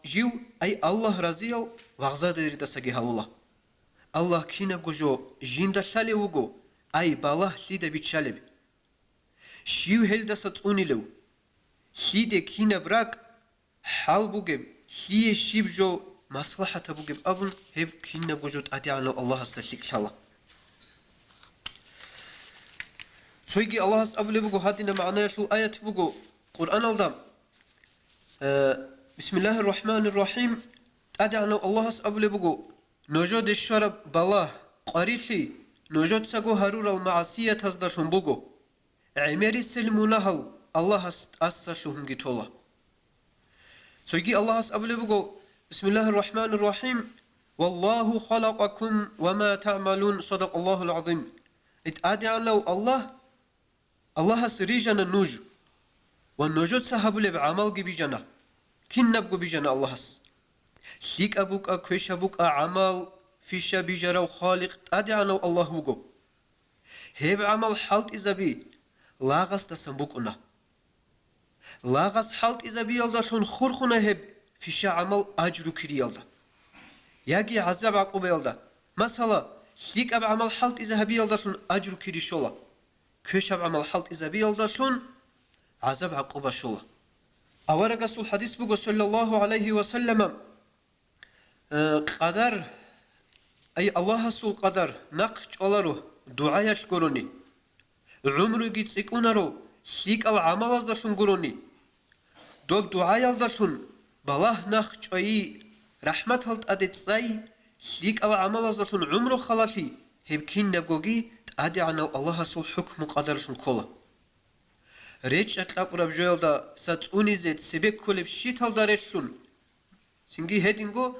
جيو أي الله رزيل لغزا ديري دساقي الله الله كينا بجو جين دا شالي وغو أي بالله ليدا بيت شالي شيو هل دسا تقوني لو ليدا كينا براك حال بوجب هي شيب جو مصلحة بوجب أبن هب كينا بوجود أدي عنو الله استشيك شاء الله تسويجي الله أبلي بوجو هادينا معنا شو آية بوجو قرآن الدم بسم الله الرحمن الرحيم أدي عنو الله أبلي بوجو نوجود الشرب بالله قريشي نوجود سجو هرور المعصية تصدرهم بوجو عمري سلمونهل الله أسسهم جتولا سويجي الله أبلي بوجو بسم الله الرحمن الرحيم والله خلقكم وما تعملون صدق الله العظيم اتأدي عنه الله سريجنا النوج والنوجود سهبوا بعمل بيجنا كن نبقوا بيجنا الله ليك أبوك كويش أبوك عمل فيش بيجرا وخالق أدي عنه الله بوجو هيب عمل حالت إذا بي لا غست سنبوكنا لاغس حالت إذا بيالدا شون خورخنا هب فيش عمل أجرو كري يالدا ياجي عذاب عقوبة يالدا مثلا ليك أب عمل حالت إذا بيالدا شون أجرو كري شولا كيش أب عمل حالت إذا بيالدا شون عذاب عقوبة شولا أورق الحديث بقول صلى الله عليه وسلم قدر أي الله سول قدر نقش أولارو دعاء يشكرني عمرو جيت سيكونارو ليك أو عمل أصدرشون قروني دوب دعاء أصدرشون بالله نخش أي رحمة هلت أدت ساي ليك أو عمل أصدرشون عمره خلاشي هبكين نبغي أدي عنا الله سول حكم قدرشون كله ريتش أطلق ربجيل دا ساتوني زيت سبك كل بشيت هل دارشون سنجي هدينغو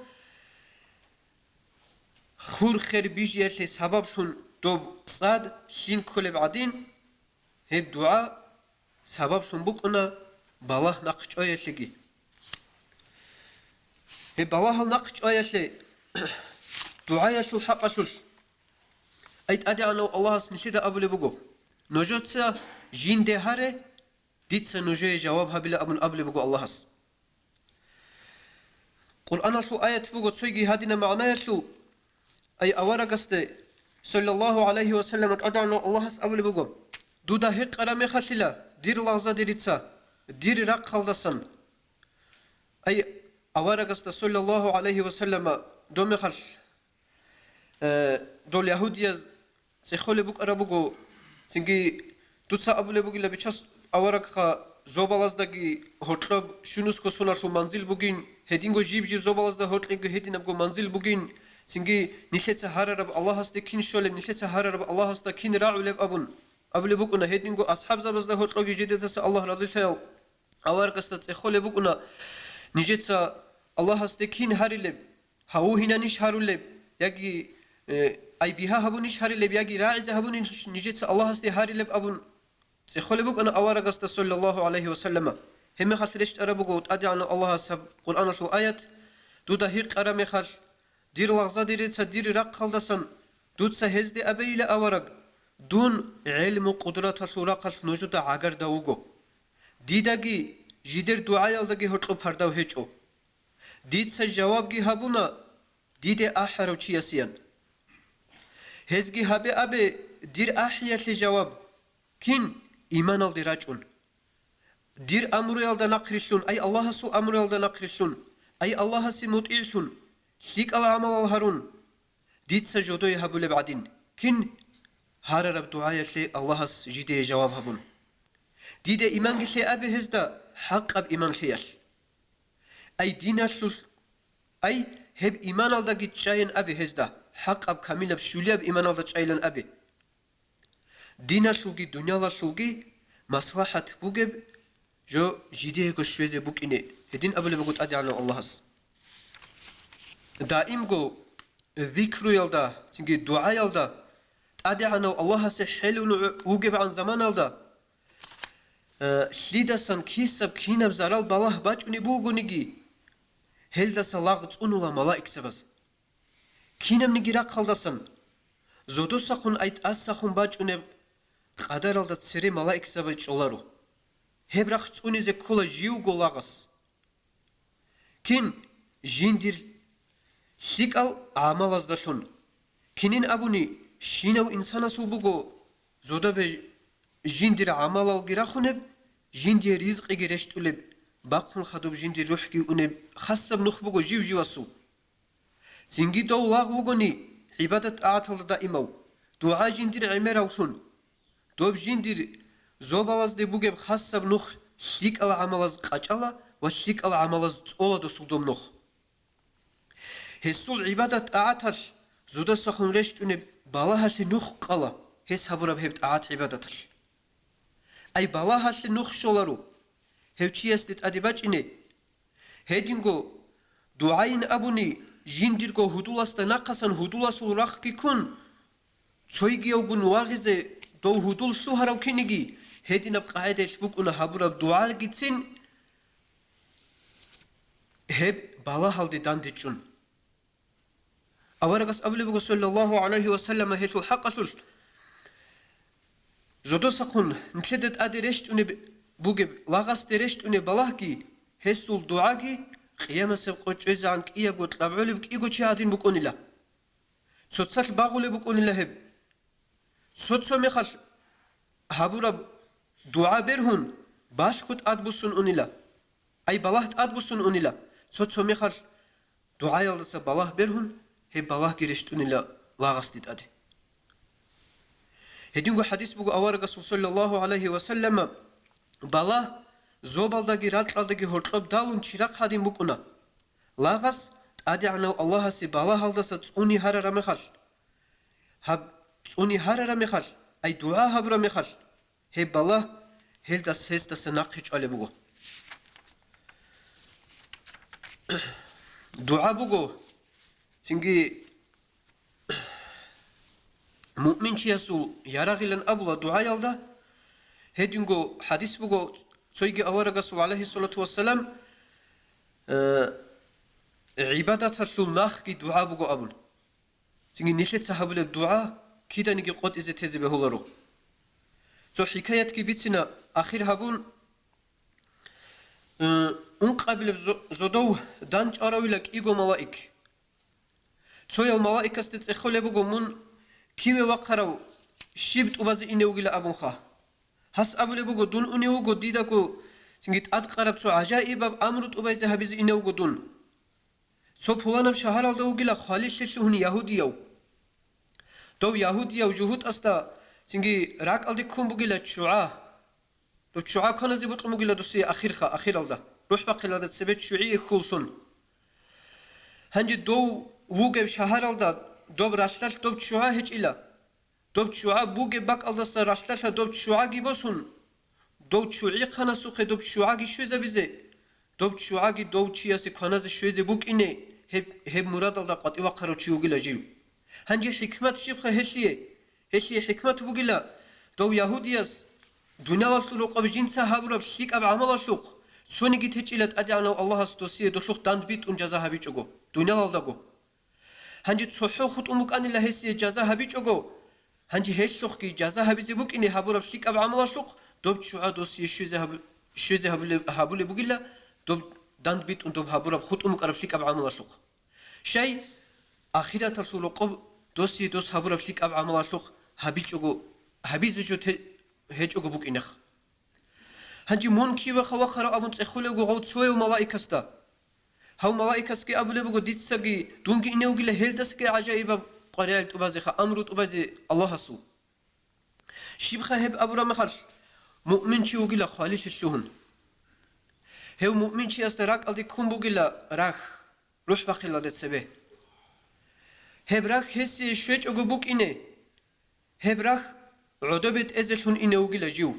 خور خير بيجي يلي سبب شون دوب صاد شين كل بعدين هب دعاء سبب سنبوكنا بالله نقش آية شيء هب بالله نقش آية شيء دعاء شو حق شوش أيت أدي عنو الله سنشيد أبلي بقو نجوت سا جين دهاره ديت سا نجوي جوابها بلا أبن أبلي بقو الله هس قرآن شو آية بقو تسويجي هادينا معناه شو أي أورا قصدي صلى الله عليه وسلم أدي عنو الله هس أبلي بقو دودا هيك قرامي خشلا دير لغزا ديريتسا دير راق خلدسن أي أورقست صلى الله عليه وسلم دومي خش دول يهودية سيخولي بوك أرابوغو سنجي دوتسا أبولي بوغي لبيشاس أورقا زوبالازداغي هوتلوب شنوسكو سونارشو منزل بوغين هدينغو جيب زوبالازدا هوتلينغو هدينابغو منزل بوغين سنجي نيشيتسا هارارب الله هستا كين شولب نيشيتسا هارارب الله هستا كين راعولب أبون أبلي بوكنا هيدينغو أصحاب زبزده هوتلوغي جديدتسا الله رضي شايل أورقستا تسيخولي بوكنا نيجيتسا الله هستكين هاريلب هاو هنا نيش هارولب يجي أي بها هبو نيش هاريلب يجي راعز هبو نيجيتسا الله هستي هاريلب أبون تسيخولي بوكنا أورقستا صلى الله عليه وسلم هم خسرشت أربوغو تأدي عن الله سب قرآن شو آيات دودا هيق أرمي خش دير لغزا ديريتسا دير راق خلدسن دودسا هزدي أبي لأورق دون علم قدرة سوراقش نوجود عقر داوغو ديداغي جيدر دعاء يلداغي هوتلو پرداو هيچو ديد سا جوابغي هبونا ديد آحرو چياسيان هزغي هبه أبي دير آحيات جواب كين إيمان الدي راجون دير أمر يلدا نقرشون أي الله سو أمر يلدا نقرشون أي الله سموت إعثون ليك العمل الهارون ديت سجدو يهبول بعدين كن هار رب دعاء لي الله جدي جواب هبون ديد إيمان لي أبي هزدا حق أب إيمان ليال أي دين أي هب إيمان الله جد شاين أبي هزدا حق أب كامل بشولي أب إيمان الله شايلن أبي دين سلوكي دنيا الله سلوكي مصلحة بوجب جو جديه كشوية بوك إني هدين أبلي بقول أدي على الله دائم جو ذكر يلدا تيجي دعاء يلدا أدي على الله سحل وجب عن زمان يلدا ليدا سن كيسب كينب زرال بالله باج ونبوغو نجي هل دا سلاغت أنولا ملائك سبز كينم نجي راقل دسن زودو سخون أيت أس سخون باج ونب قدر الدا تسري ملائك سبج أولارو هبرخ توني زي كولا جيو غولاغس كين جيندير شيكال عمل ازدشون كينين أبوني شينو إنسانا سوبوغو زودا بي جيندير عمل الغراخونب جيندير رزق غيرشتولب باقون خدوب جيندير روحكي ونب خاصب نخبوغو جيو جيواسو سينجي دو لاغوغوني عبادة آتال دائمو دعا جيندير عمير أوثون دوب جيندير زوبالز دي بوغب خاصب نخ شيك العملز قاچالا وشيك العملز تقولا دو سلدوم نخ هسول عبادة آتال زودا سخون رشتونب بالاها نخ قالا هس هبورب هبت آت عبادتش أي بالاها نخ شولارو هوچي استت أدباج إني هيدينغو دعاين أبوني جينديرغو هدولاس تناقصن هدولاس الرخ كي كون تسويجي يوغن واغزي دو هدول سوهراو كينيجي هيدين بقاعدة شبوك أنا هبورب دعاء جتسين هب بالاها الدي داندجون أورغس أبلي صلى الله عليه وسلم هيتو الحق سل زودو سقون نتلدت أدي رشت أني بوجب لاغس درشت أني بلاهكي هسول دعاكي قيامة سبقوش إذا عنك إيا قلت لابعولي بك إيقو شهادين بكوني لا سوتسال باغولي بكوني لا هب سوتسو ميخال هابورب دعاء برهن باش كنت أدبسون أني لا أي بلاهت أدبسون أني لا سوتسو ميخال دعاء يلدس بلاه برهن هب بلاه كيرشت أني لا لاغس ديت أدي هدينغو حديث بقو أورغس صلى الله عليه وسلم بلاه زوبالداغي راتلداغي هورطلب دالون چيراق حدين بقونا لاغس أدي عنو الله سي بلاه هلدس تسوني هرر مخال هب تسوني هرر مخال أي دعاء هبر مخال هب بلاه هلدس هستس ناقش علي بقو دعاء بقو سنجي مؤمن شياسو يراغلن أبولا دعاء يلدا هدينغو حديث بقو سويجي أورغسو عليه الصلاة والسلام عبادة الناخ كي دعاء بقو أبول سنجي نشلت صحابل الدعاء كيدا نجي قد إذا تزي بهولارو سو حكاية كي بيتنا آخر هابون قبل زودو دانج أراويلك إيغو ملائك سويا الملائكة استتخلي بقو من كيمي وقراو شيبت وبازي إنه وغيلا أبو خا هس أبو لبقو دون أني وغو ديداكو سنجيت أتقرب سو عجائب أمرت وبازي هبزي إنه وغو دون سو بولانم شهر الدا وغيلا خالص لشهن يهوديو دو يهوديو جهود أستا سنجي راك الدي كون بغيلا تشوعا دو تشوعا كان زي بطل مغيلا دوسي أخير الدا روح باقي الدا تسبت شوعي خلصون هنجي دو وغيب شهر الدا دوب راشلاش دوب تشوعا هج إلا دوب تشوعا بوغي باك الدا سا راشلاش دوب تشوعا جيبوسون دوب تشوعي قانا سوخي دوب تشوعا جي شوزا بيزي دوب تشوعا جي دوب تشياسي قاناز شوزي بوك إني هب مراد الدا قط إوا قارو تشيو جيلا جيو هنجي حكمت شبخة هشلي حكمت بوغيلا دو يهودياس دنيا لشلوق بجنسا هابرب شيك أب عمل شلوق سوني جيت هج إلا تأدي عنو الله استوسيه دو شلوق داند بيت جزا هبيج أغو دنيا لالداغو هنجي تصحو خط أمك أن الله هسي جزا هبيج أغو هنجي هشلوق كي جزا هبيزي بوك إني هابرب شيك أب عمل شلوق دوب تشوعا دوسي شوزي هابولي بوغيلا دوب داند بيت دوب هابرب خط أمك أرب شيك أب عمل شلوق شاي آخرة تسلوق دوسي دوس هابرب شيك أب عمل شلوق هبيج أغو هبيز جو هج أغو بوك إنخ هنجي مون كي وخوا خرا أبون تخولي أغو غوت سوي وملائكة ستا هاو ملائكة كي أبو لبغو ديتساقي دونجي إنيوغي لهلدس كي عجائب قريال تبازي خا أمرو تبازي الله سو شيبخا هب أبو رمخل مؤمن شيوغي لخاليش الشهن هاو مؤمن شي أستراك ألدي كومبوغي لراخ روح باقي لدت سبه هب راخ هسي شويج أغو بوك إني هب راخ عدبت إزشون إنيوغي لجيو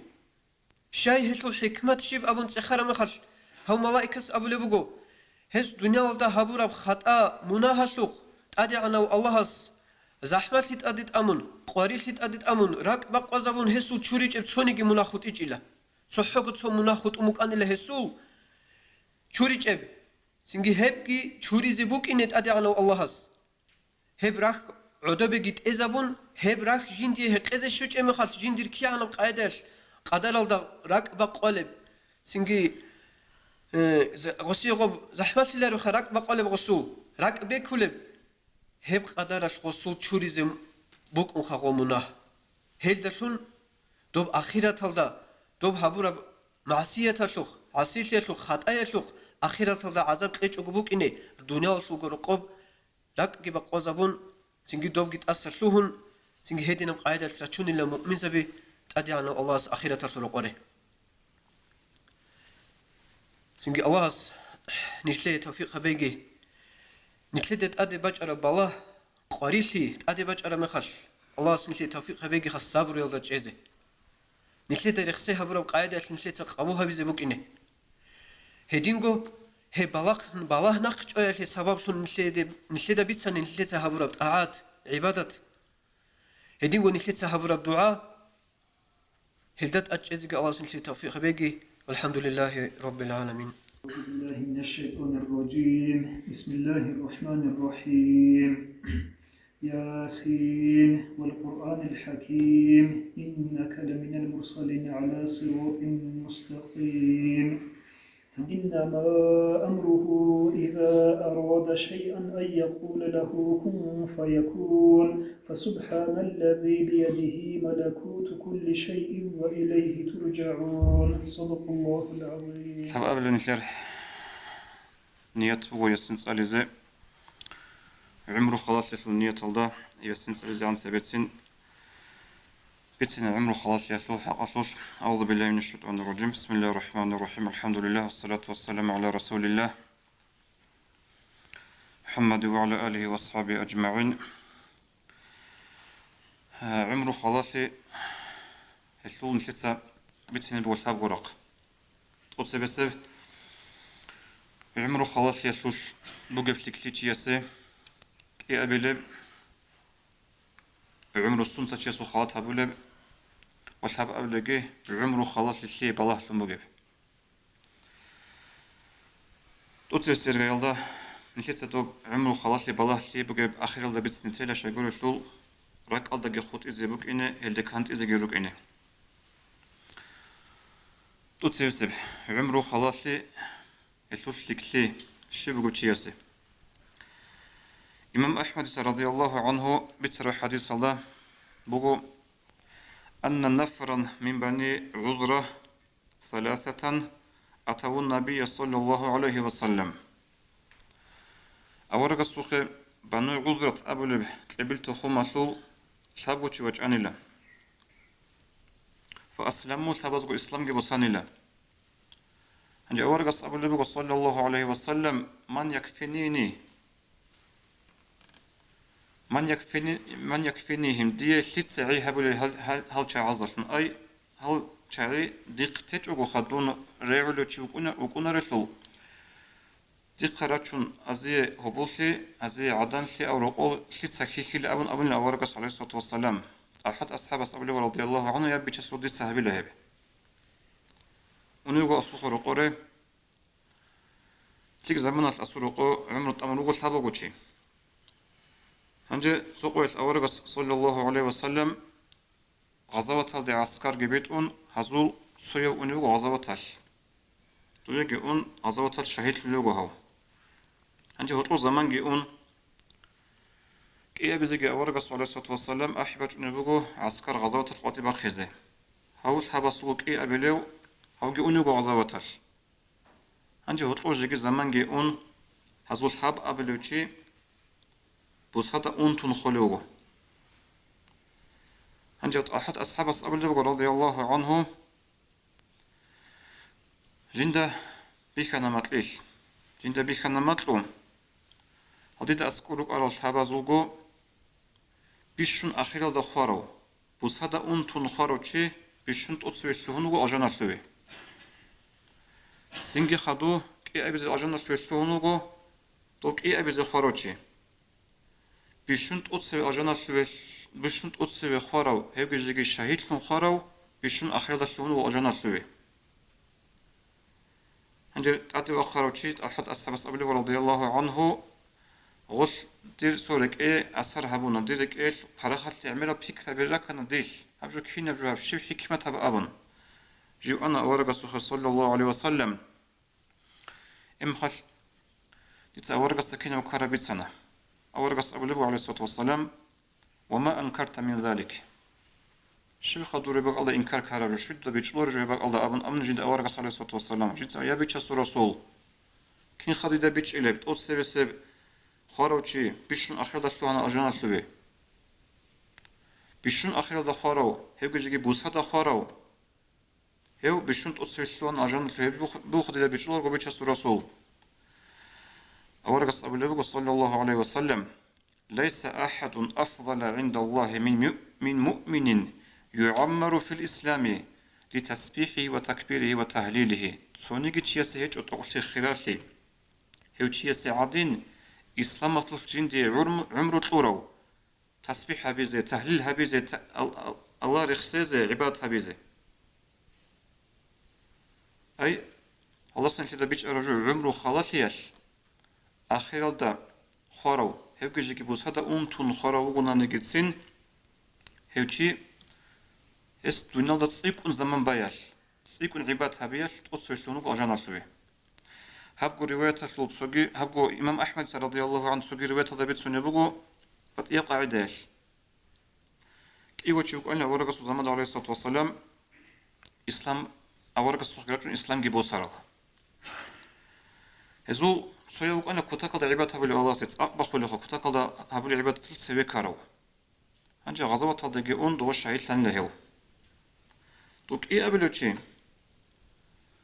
شاي هسو الحكمة شيب أبو نتخار مخل هاو ملائكة أبو لبغو هس دنيا لدا هبورا بخطأ مناهشوخ تادي عناو اللهس زحمت لت أدت أمون قواري لت أدت أمون راك بقى زبون هسو تشوريج بتشونيجي مناخوت إجيلا صحوك تسو مناخوت أمك أني لهسو تشوريج أب سنجي هبكي تشوري زبوك إنت أدي عناو اللهس هب راك عدبجيت إزبون هب راك جندي هقزة شوج أمخالت جندير كي عناو قايدل قادر لدا راك بقى قلب سنجي غسي غب زحمت لي روح راك بقلب غسو راك بكلب هب قدر الغسو تشوريزم بوك مخغمنا هل دشون دوب أخيرة تلدا دوب هبورا معصية شوخ عصية شوخ خطأ شوخ أخيرة تلدا عذاب قيش أقبوك إني الدنيا شوخ رقب راك جب قزبون سنجي دوب جت أسرشوهن سنجي هدينا قاعدة ترشون إلا مؤمن سبي تأدي عن الله أخيرة تلدا سنجي الله نشلي توفيق بيجي نشلي تأدي بجرة بالله قريشي تأدي بجرة مخش الله نشلي توفيق بيجي خص صبر يلا جزء نشلي ترخصها برو قاعدة نشلي تقابوها بزبوك إنه هدينجو هي بالله نقش أي شيء سبب شون نشلي ده بيتسن نشلي تهبرو بطاعات عبادة هدينجو نشلي تهبرو بدعاء هلدت أجزء الله نشلي توفيق بيجي والحمد لله رب العالمين. أعوذ بالله من الشيطان الرجيم بسم الله الرحمن الرحيم ياسين والقرآن الحكيم إنك لمن المرسلين على صراط مستقيم إنما أمره إذا أراد شيئا أن يقول له كن فيكون فسبحان الذي بيده ملكوت كل شيء وإليه ترجعون صدق الله العظيم. طب قبل نشر نية بقول يسنس على عمره خلاص يسلو نية الله يسنس على عن سبتين بيتنا عمره خلاص يسلو حق أصوص أعوذ بالله من الشيطان الرجيم بسم الله الرحمن الرحيم الحمد لله والصلاة والسلام على رسول الله محمد وعلى آله وأصحابه أجمعين. عمره خلاص يسلو نشتا بيتنا بوساب ورق تقص بسبب عمره خلاص يسلو بوجب تكليتي يسه كي أبلب عمره السنة يسو خلاص هبلب وصحاب أبلغي عمره خلاص الشيء بالله سمبوجب تقص يالدا نشيت توب عمره خلاص بالله شيء بوجب آخر يالدا بتسنتيلا شيقول شول راك ألدا خود إزبوك إنه هلدك هانت إزجيروك إنه تقص عمره خلاص يسوس لكلي شبه تشياسي إمام أحمد رضي الله عنه بتر حديث الله بقو أن نفرا من بني عذرة ثلاثة أتوا النبي صلى الله عليه وسلم أورق السوق بني عذرة أبو لب قبلت خمسول ثابوتي وجعني له فأسلموا ثابزقوا إسلام جبساني له عند أورق أبو لب صلى الله عليه وسلم من يكفينيهم دي شيت سعي هبل هل تعزل أي هل تعي دقتج وخدون رعلو تشوكونا وكونا رسول دقراتشون أزي هبوسي أزي عدنشي أو رقول شيت سكيكي لأبن أورق عليه الصلاة والسلام أحد أصحاب أبو رضي الله عنه يبي تسرد سهبي لهب ونيجو أصوخ رقوري تيجي زمان الأسرقو عمر التمرق سبقوشي هنجي سوقويس أورغس صلى الله عليه وسلم غزوة دي عسكر جبيتون هزول سويو ونيجو غزوتاش تويجي أون غزوتاش شهيد ليجو هاو هنجي هطلو زمان جي أون كي بيزيجي أورغس عليه الصلاة والسلام أحبج نيجو عسكر غزوتاش قاتي بخيزة هاوش هبا سوق كي أبليو هاو جي أونيجو غزوتاش هنجي هطلو جيجي زمان جي أون هزول حاب أبلوشي بوسطة أنتن خلوه هنجت أحد أصحاب أبو رضي الله عنه جندا بيخنا مطليش جندا بيخنا مطلوم هديت أسكورك على الحاب زوجو بيشون أخيرا دخارو بوسطة أنتن خارو شي بيشون تقصوي شلونو أجانا شلوي سنجي خدو كي أبيز أجانا شلوي شلونو توك إيه أبيز خاروشي بيشون تقصوي أجانا شلوي بيشون تقصوي خارو هيك جيجي شهيد شلون خارو بيشون أخيرا شلونو أجانا شلوي هنجي تعطي وخاروشي أحد أصحاب أبو رضي الله عنه غش دير سورك إيه أثر هبونا ديرك إيش فرخت تعملها بفكرة بالركنة ديش هبجو كفينا بجو هبشي حكمة بأبن جو أنا أورق الصخر صلى الله عليه وسلم خش ديت أورق السكينة وكربيت سنة أورق أبو عليه الصلاة والسلام وما أنكرت من ذلك شبخ دوري بق الله إنكار كارب شد بيجلور جو بق الله أبن أمن جد أورق عليه الصلاة والسلام جد يا بيتش رسول كين خديدا بيتش إلى بتقول سب خاروشي بيشون أخير دا شلونا أجانا شلوي بيشون أخير دا خارو هيو جيجي بوسها دا خارو هيو بيشون تقصي شلونا أجانا شلوي بو خديدا بيجلور جو بيتش رسول أورق أبو صلى الله عليه وسلم ليس أحد أفضل عند الله من مؤمن يعمر في الإسلام لتسبيحه وتكبيره وتهليله تسونيجي تشيسي هيج أتوقع خلالي هيو تشيسي عادين إسلام مطلوب جندي عمر طورو تسبيح هبيزي تهليل هبيزي الله رخصيزي عباد هبيزي أي الله سنشي دا بيج أرجو عمرو خالاتيش أخيرا دا خارو هيوكي جيكي بوسادا أمتون خارو وغنا نجتسين هيوكي اس دونال دا تسيكون زمان بايش تسيكون عباد هبيش تقصر شلونوك أجانا شوي هبقو رواية لو تسوغي هبقو إمام أحمد رضي الله عنه تسوغي رواية دا بيت سنبقو بطيئة قاعداش كيوة تشوك أنا ورقة زمان عليه الصلاة والسلام إسلام أورقة الصحيحة إسلام جيبو سارل هزو سويوك أنا كتاكل دا عباد هبولي الله سيت أقبخو لخو كتاكل دا هبولي عباد تلت سوي كارو هنجي غزوة هدقي أون دوش شهيد لان لهو دوك إيه أبلو تشي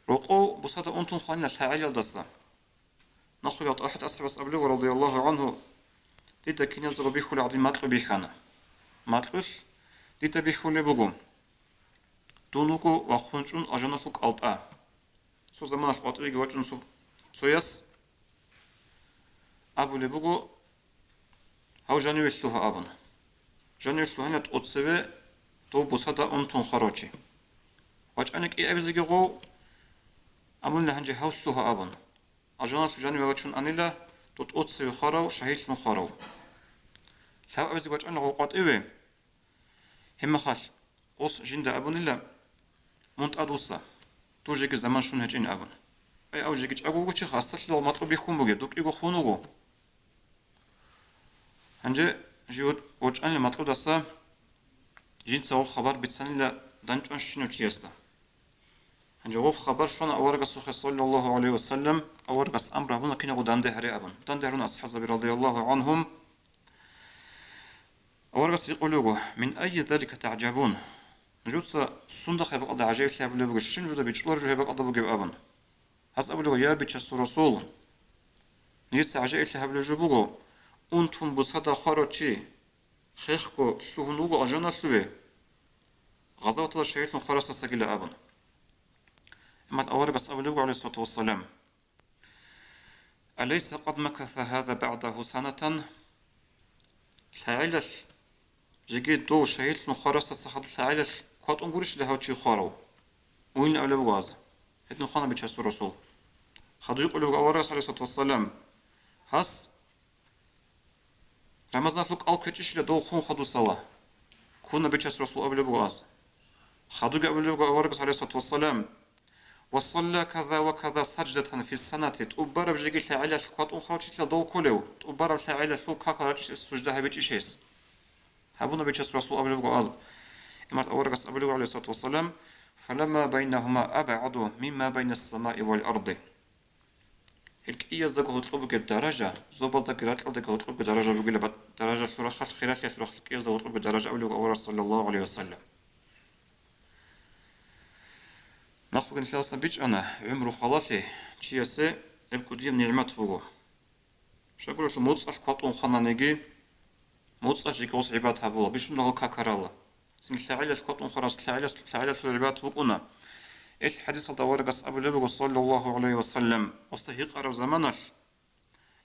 روقو بصادة أنتم خاننا شاعي الدسة نخو يط أحد أصحاب أبلو رضي الله عنه ديتا كين يزغو بيخو لعظيم ماتلو بيخانا ماتلوش ديتا بيخو لبقوم دونوكو وخونجون أجانوشوك ألطا سو زمانش قطعي جواجن سويس أبو لبقو هاو جانو يشلوها أبن جانو يشلوها نت أتسوي تو بصادة أنتم خراجي واجانك إيه أبزيجي غو أمولنا هنجي هاوشلوها أبن أجانوش جانو يواجن أنيلا توت أتسوي خراو شهيش نو خراو ساو أبزيجي واجان غو قطعي هم خاش أوس جندا أبن إلا منت أدوسا توجيك زمان شون هجين أبن أي أو جيك أقول وش خاصة لو مطلوب يخون بوجي دوك يجو خونوجو هنجي جود وجه أنا مطلوب دسا جين سو خبر بتسن لا دنج شنو تيستا هنجي هو خبر شون أورق السخ صلى الله عليه وسلم أورق أمر هنا كنا قدام دهري أبن قدام دهرنا أصحاب رضي الله عنهم أورق يقولوا من أي ذلك تعجبون نجود صندوق يبقى قضى عجيب شاب اللي بقى شنو جدا بيجلور جو يبقى قضى بقى أبن هس أبلغ يا بيتش رسول نيت عجيب شاب اللي جو بقى أنتم بصدا خارجي خيخكو شهنوغو أجانا شوي غزوة الشهيد خرس سجل أبن إما الأورق أبلغ عليه الصلاة والسلام أليس قد مكث هذا بعده سنة شاعلش جيجي دو شهيد خرس سحب شاعلش قد أنقرش لها وشي خارو وين أولي بغاز هدن خانا بيتش رسول خدو يقول لك أورق عليه الصلاة والسلام هس رمضان لك ألقيتش لدو خون خدو صلاة كنا بيتش رسول أبلي بغاز خدو قبل لك أورق عليه الصلاة والسلام وصلى كذا وكذا سجدة في السنة تؤبر بجيجي شاعلش قد أنخرجش لدو كولو تؤبر شاعلش لو كاكرجش السجدة بيتشيس هابونا بيتش رسول أبلي بغاز إما أورق أبلي عليه الصلاة والسلام فلما بينهما أبعد مما بين السماء والأرض الكئية زكو هطلبك بدرجة زوبلتك راتلتك هطلبك بدرجة بقول درجة شورا خل خيرات يا شورا الكئية زو هطلبك بدرجة أولي صلى الله عليه وسلم ناخذ إن شاء الله بيج أنا عمره خلاصي تشيسة يبكو ديم نعمة فوقه شكرا شو موت أش قطون خنا نجي موت أش يكوس عباد هبولا بيش نقول كاكرالا سن سعيلة قطون خلاص سعيلة شو عباد فوقنا إيش حديث الدوارق أبو لبق صلى الله عليه وسلم وستهيق عرب زمانش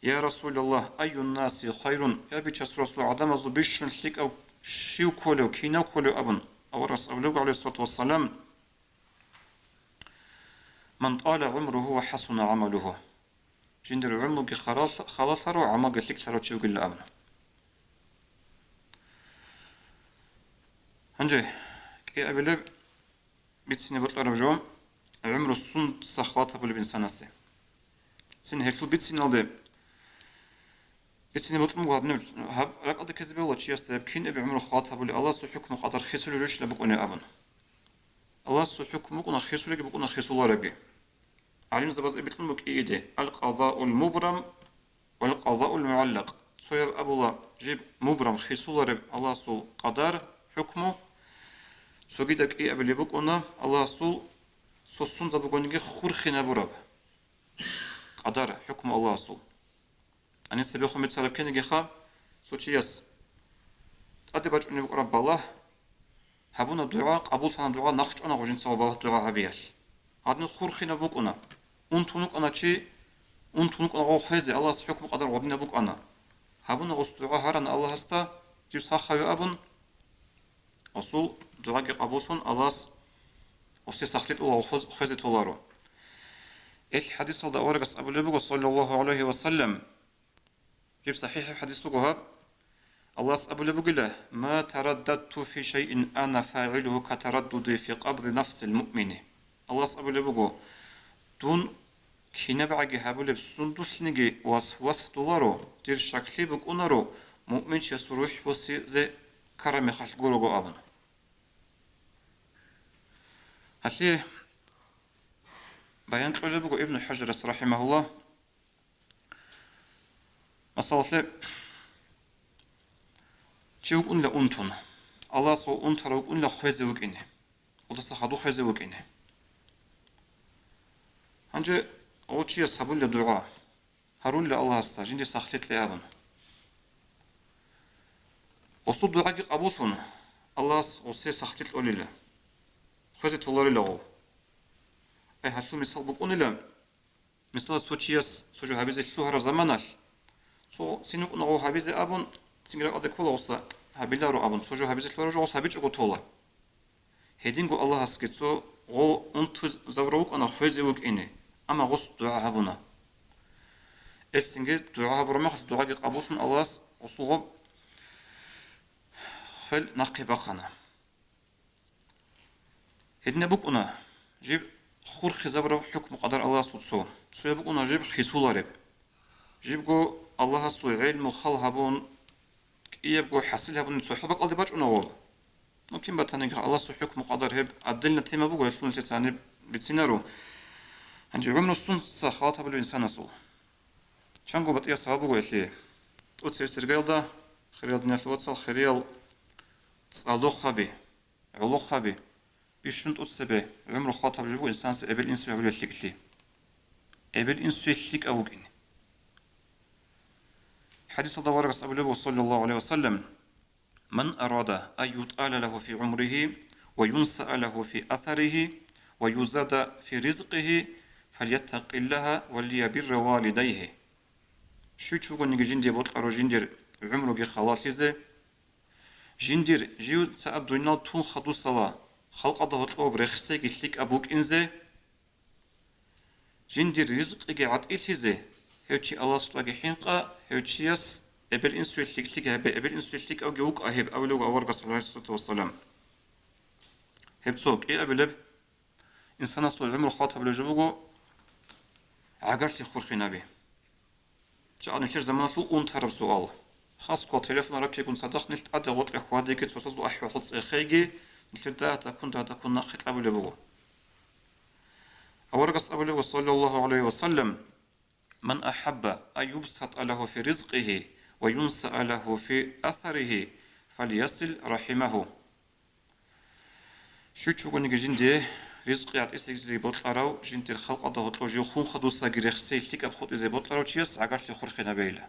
يا رسول الله أي الناس خير يا بيتش رسول عدم زبيش شيك أو شيو كولو كينا كولو أبن أو رس أبو لبق عليه الصلاة والسلام من طال عمره وحسن عمله جندر عمك خلاص رو عمك لك سرو تشوق الأمن هنجي كي أبو لب بيتسني بطل رجوم عمره السن سخلاطة بالإنسان سي سن هيكل بيتسني الدب بيتسني بطل مقعد نبج هب رقد كذب الله شيء استب كين أبي عمره خاطة بالله الله سو حكم قدر خسر ليش لبقوني أبن الله سو حكم بقونا خسر لك بقونا خسر الله ربي علم زباز بيتل مكيدة القضاء المبرم والقضاء المعلق سويب أبو الله جيب مبرم خسر الله سو قدر حكمه سوغيدك إيه أبي بقونا الله سو سوسون دا بقوني خورخنا براب قدر حكم الله سو أنا سبيخو متسالب كنجي خا سوتشياس أدي باج أني رب الله هبونا دعاء قبول سنا دعاء نخش أنا وجن سوا الله دعاء هبياش هادن خورخنا بقونا أنتونك أنا شيء أنتونك أنا غوخيزي الله حكم قدر ودنا بق أنا هبونا غوس دعاء هران الله هستا جير ساخا أبن أصول دعاء قبول سن الله وسي سخلت الله خزت الله الحديث هذا أورجس أبو لبق صلى الله عليه وسلم جيب صحيح حديث لقهاب الله أبو لبق له ما ترددت في شيء أنا فاعله كترددي في قبض نفس المؤمن الله أبو لبق دون كنا بعجي هابو لب سندوس نجي وسوس دولارو دير شكلي بقونارو مؤمن شسروح وسي زي كرم خش جورو أبن هسي بيان طلبه ابن حجر رحمه الله مثلا شو قلنا أنتون الله سو أنترو قلنا خزوك إنه وده صخدو خزوك إنه هنجي أول شيء سبول الدعاء هرول الله استجند سخلت لأبن وصد دعاء قبولون الله وسي سخلت أولي خزت الله له أي هشلو مثال بقول لهم مثال سوتشياس سوجو هابيز الشهر زمانش سو سينوك نغو هابيز أبون سينغرا قد كولا وصا هابيلارو أبون سوجو هابيز الشهر جو هابيج قطولا هيدينغو الله هسكتو غو أنتو زوروك أنا خوزيوك إني أما غص دعاء هبونا السنجد دعاء برمخ دعاء قبولن الله وصوغ خل نقي بقنا هدنا بقنا جيب خور خزبر حكم قدر الله سوتسو سو بقنا جيب خيسولارب جيبو الله سو علم خل هبون يبقوا حاصل هبون صحبك قلبي باج أنا ممكن بتاني الله سو حكم قدر هب عدلنا تيما بقول شلون تتعني بتسينارو هنجي عمر السن سخاطة بالإنسان أصول شانقو بطيء صحابه قلت توتسير سرقيل دا خريال دنيا الواتسال خريال تصالو خبي علو خبي بيشن توتسبه عمر خاطة بجيبو إنسان سأبل إنسو يعمل يشلك لي أبل إنسو يشلك أوقين حديث الله ورقص أبو لبو صلى الله عليه وسلم من أراد أن يطال له في عمره وينسأ له في أثره ويزاد في رزقه فليتق الله وليبر والديه شو تشوفون نيجي جندي بطل جندير عمره جي خلاصيزه جندير جيو سأب دوينا تون خدو صلاة خلق الله طلب برخصة جلك أبوك إنزه جندير رزق جي عطيلزه هيوتشي الله سلاجي حينقا هيوتشياس أبل إنسو يلك أبل إنسو يلك أو جوك أهب أولو أورق صلى الله عليه وسلم هبتوك إيه أبلب إنسان أصل عمره خاطب لجوجو عقرتي خورخنا به جاء نشر زمان شو أنترب سؤال خاص قو تلفون ربك يكون صدق نلت أدى وط إخواتي كي توصلوا أحوال حلص إخيجي نلت دا تكون ناقت أبو لبو أورقص أبو لبو صلى الله عليه وسلم من أحب أن يبسط له في رزقه وينسأ له في أثره فليصل رحمه. شو تشوفون جندي رزق يعطي زي بطلراو جندي الخلق ده هطلو جيو خون خدو ساقي رخصي تيك أبخوت زي بطلراو تشيس عقاش لخور خنابيلا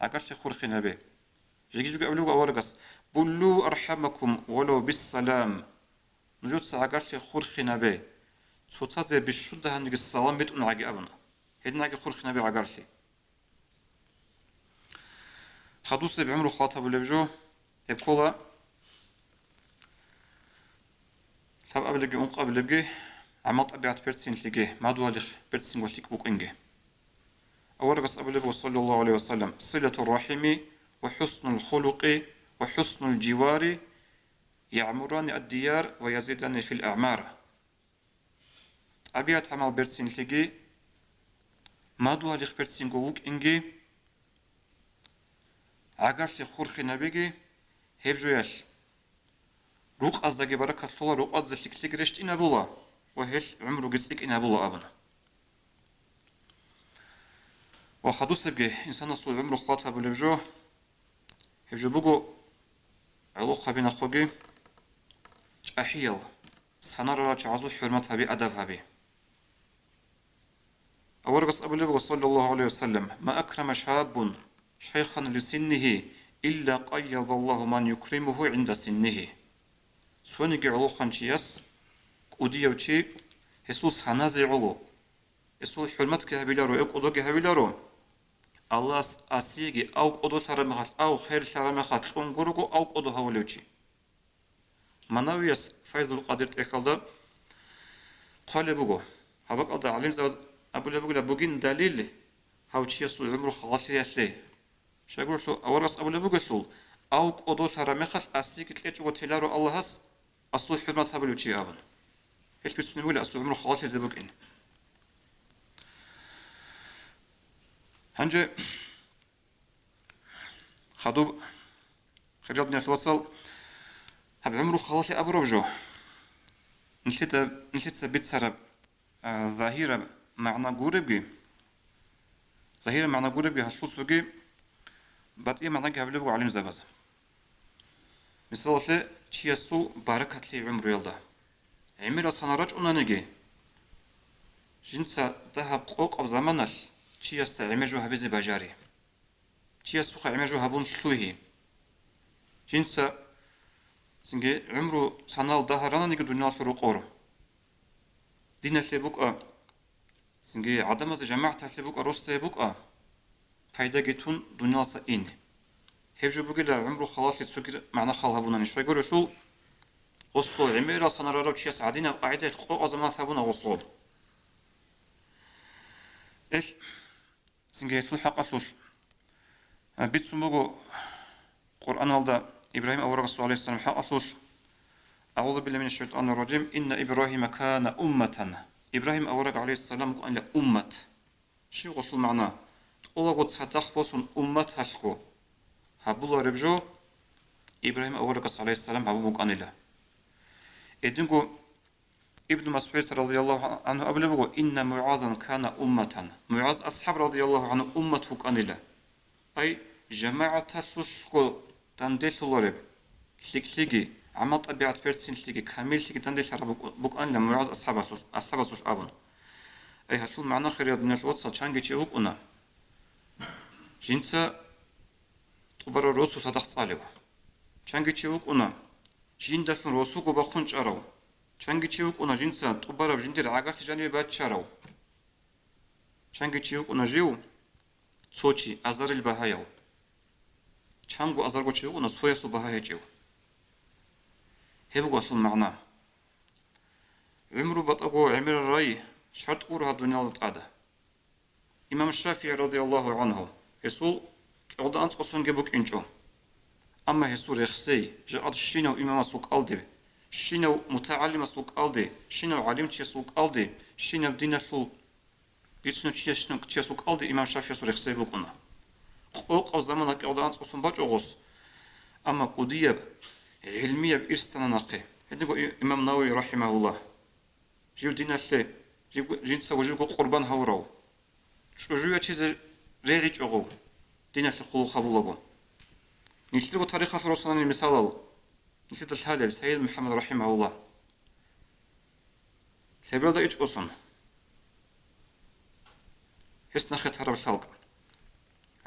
عقاش لخور خنابي جيجي جو قبلو أورقص بلو أرحمكم ولو بالسلام نجود سعقاش لخور خنابي توتات بالشدة هنجي السلام بيت ونعقي أبنا هدنا عقي خور خنابي عقاش لي خدوس اللي بعمرو خاطب اللي بجو يبكولا طب قبل جي أنق قبل جي عمل طبيعة بيرتسين تلقيه ما دوالخ بيرتسين وتلك بوك إنجي أول قص قبل جي صلى الله عليه وسلم صلة الرحم وحسن الخلق وحسن الجوار يعمران الديار ويزيدان في الأعمار طبيعة عمل بيرتسين تلقيه ما دوالخ بيرتسين بوك إنجي عقاش لخور نبيجي هبجو ياش روق أزدقي بركة الله روق أزدقي تلك رشت إنا بولا وهش عمرو قدسك إنا بولا أبنا وخدوس بجي إنسان الصول عمرو خاطها بلبجو هبجو بقو علاقة بين أخوجي أحيل سنرى تعزو حرمتها بأدبها بي أورقص أبو لبقو صلى الله عليه وسلم ما أكرم شاب شيخا لسنه إلا قيض الله من يكرمه عند سنه سونيجي علو خانشياس قوديوشي هسوس هنازي علو هسوس حرمتك هبيلارو اقودوك هبيلارو الله أسيجي أو قودو سرمخات أو خير سرمخات شونغورغو أو قودو هولوشي مناويس فايز القادر تأكلدا قال بقو هبق أضع علم أبو لبقو لبقين دليل هاوشياس العمر خلاص ياسلي شاقول شو أورس أبو لبقو شو أو قودو سرمخات أسيجي تلاتش وتلارو الله هس أصل حرمتها بلوشي أبن إيش بتسنو ولا أصل عمره خلاص يزبق إن هنجي خدوب خريطني أتوصل هب عمره خلاص أبروجو نشيت بيت سرب ظاهرة معنى قريبي ظاهرة معنى قريبي هشوف سوقي باتي معنى قبله علم زبز مثال تيسو بركة لي عمر يلدا عمر سنراج أنانجي جنسا ذهب قوق أو زمانش تيستا عمجو هبزي بجاري تيسو خا عمجو هبون شلوهي جنسا سنجي عمرو سنال ظهرانا نيجي دنيا شرو قورو دينا لبوك سنجي عدم جماعة لبوك روست لبوك فايدة جتون دنيا سئين هبجو بقول عمره خلاص يتسوق معنا خالها بنا نشوي يقول شو وسطو عميرة سنرى شيء سعدينا قاعدة القوة زمان ثابونا وصول إيش سنجي شو حق أصلش بيت سموجو قرآن الله إبراهيم أو رسول عليه السلام حق أصلش أعوذ بالله من الشيطان الرجيم إن إبراهيم كان أمة إبراهيم أو عليه السلام قال أمة شو قصل معناه تقول قد ستخبص أمة هشكو هبولا ربجو إبراهيم أورقص عليه السلام هبوك أنيلا إدنكو ابن مسعود رضي الله عنه أبلغو إن معاذا كان أمة معاذ أصحاب رضي الله عنه أمة أنيلا أي جماعة تشكو تندل لورب شيكي عما طبيعة بيرتسين شيكي كامل شيكي تندل شرب بوك أنيلا معاذ أصحاب سوش أبن أي هشول معنا خير يدنا شوات شانجي تشيوك أنا جنسا برا روسو صدق صالحو چانگی چیوک اونا جینداشون روسو کو بخون چراو چانگی چیوک اونا جنسا تو برا جیندر عاگاش جانی بعد چراو چانگی چیوک اونا جیو صوچی ازار البهایو چانگو ازارگو چیوک اونا سویسو بهای جیو هبو اصل معنا عمرو بطاقو عمر راي شرط اورها دنيا لطاده امام الشافعي رضي الله عنه يسول قد أنت أصلاً جبوك إنجو أما هسور يخسي جاءت شينو إمام سوق ألدي شينو متعلم سوق ألدي شينو علم تي سوق ألدي شينو دين سوق بيتسنو تي سوق ألدي إمام شافعي سور يخسي بوكنا قوق أو زمان قد أنت أصلاً باج أغوص أما قدية علمية بإرستنا نقي هديكو إمام نووي رحمه الله جيو دين الشي جينسا وجيكو قربان هورو ჭუჟუიაჩი რეღი ჭოღო დინაში ხულუ ხაბულაგო ნიჩლიგო თარიხას როსანი მისალალ ნიჩლიდა შალელ საიდ მუჰამად რაჰიმაჰულლაჰ თებელდა იჭკოსონ ეს ნახე თარაბშალკ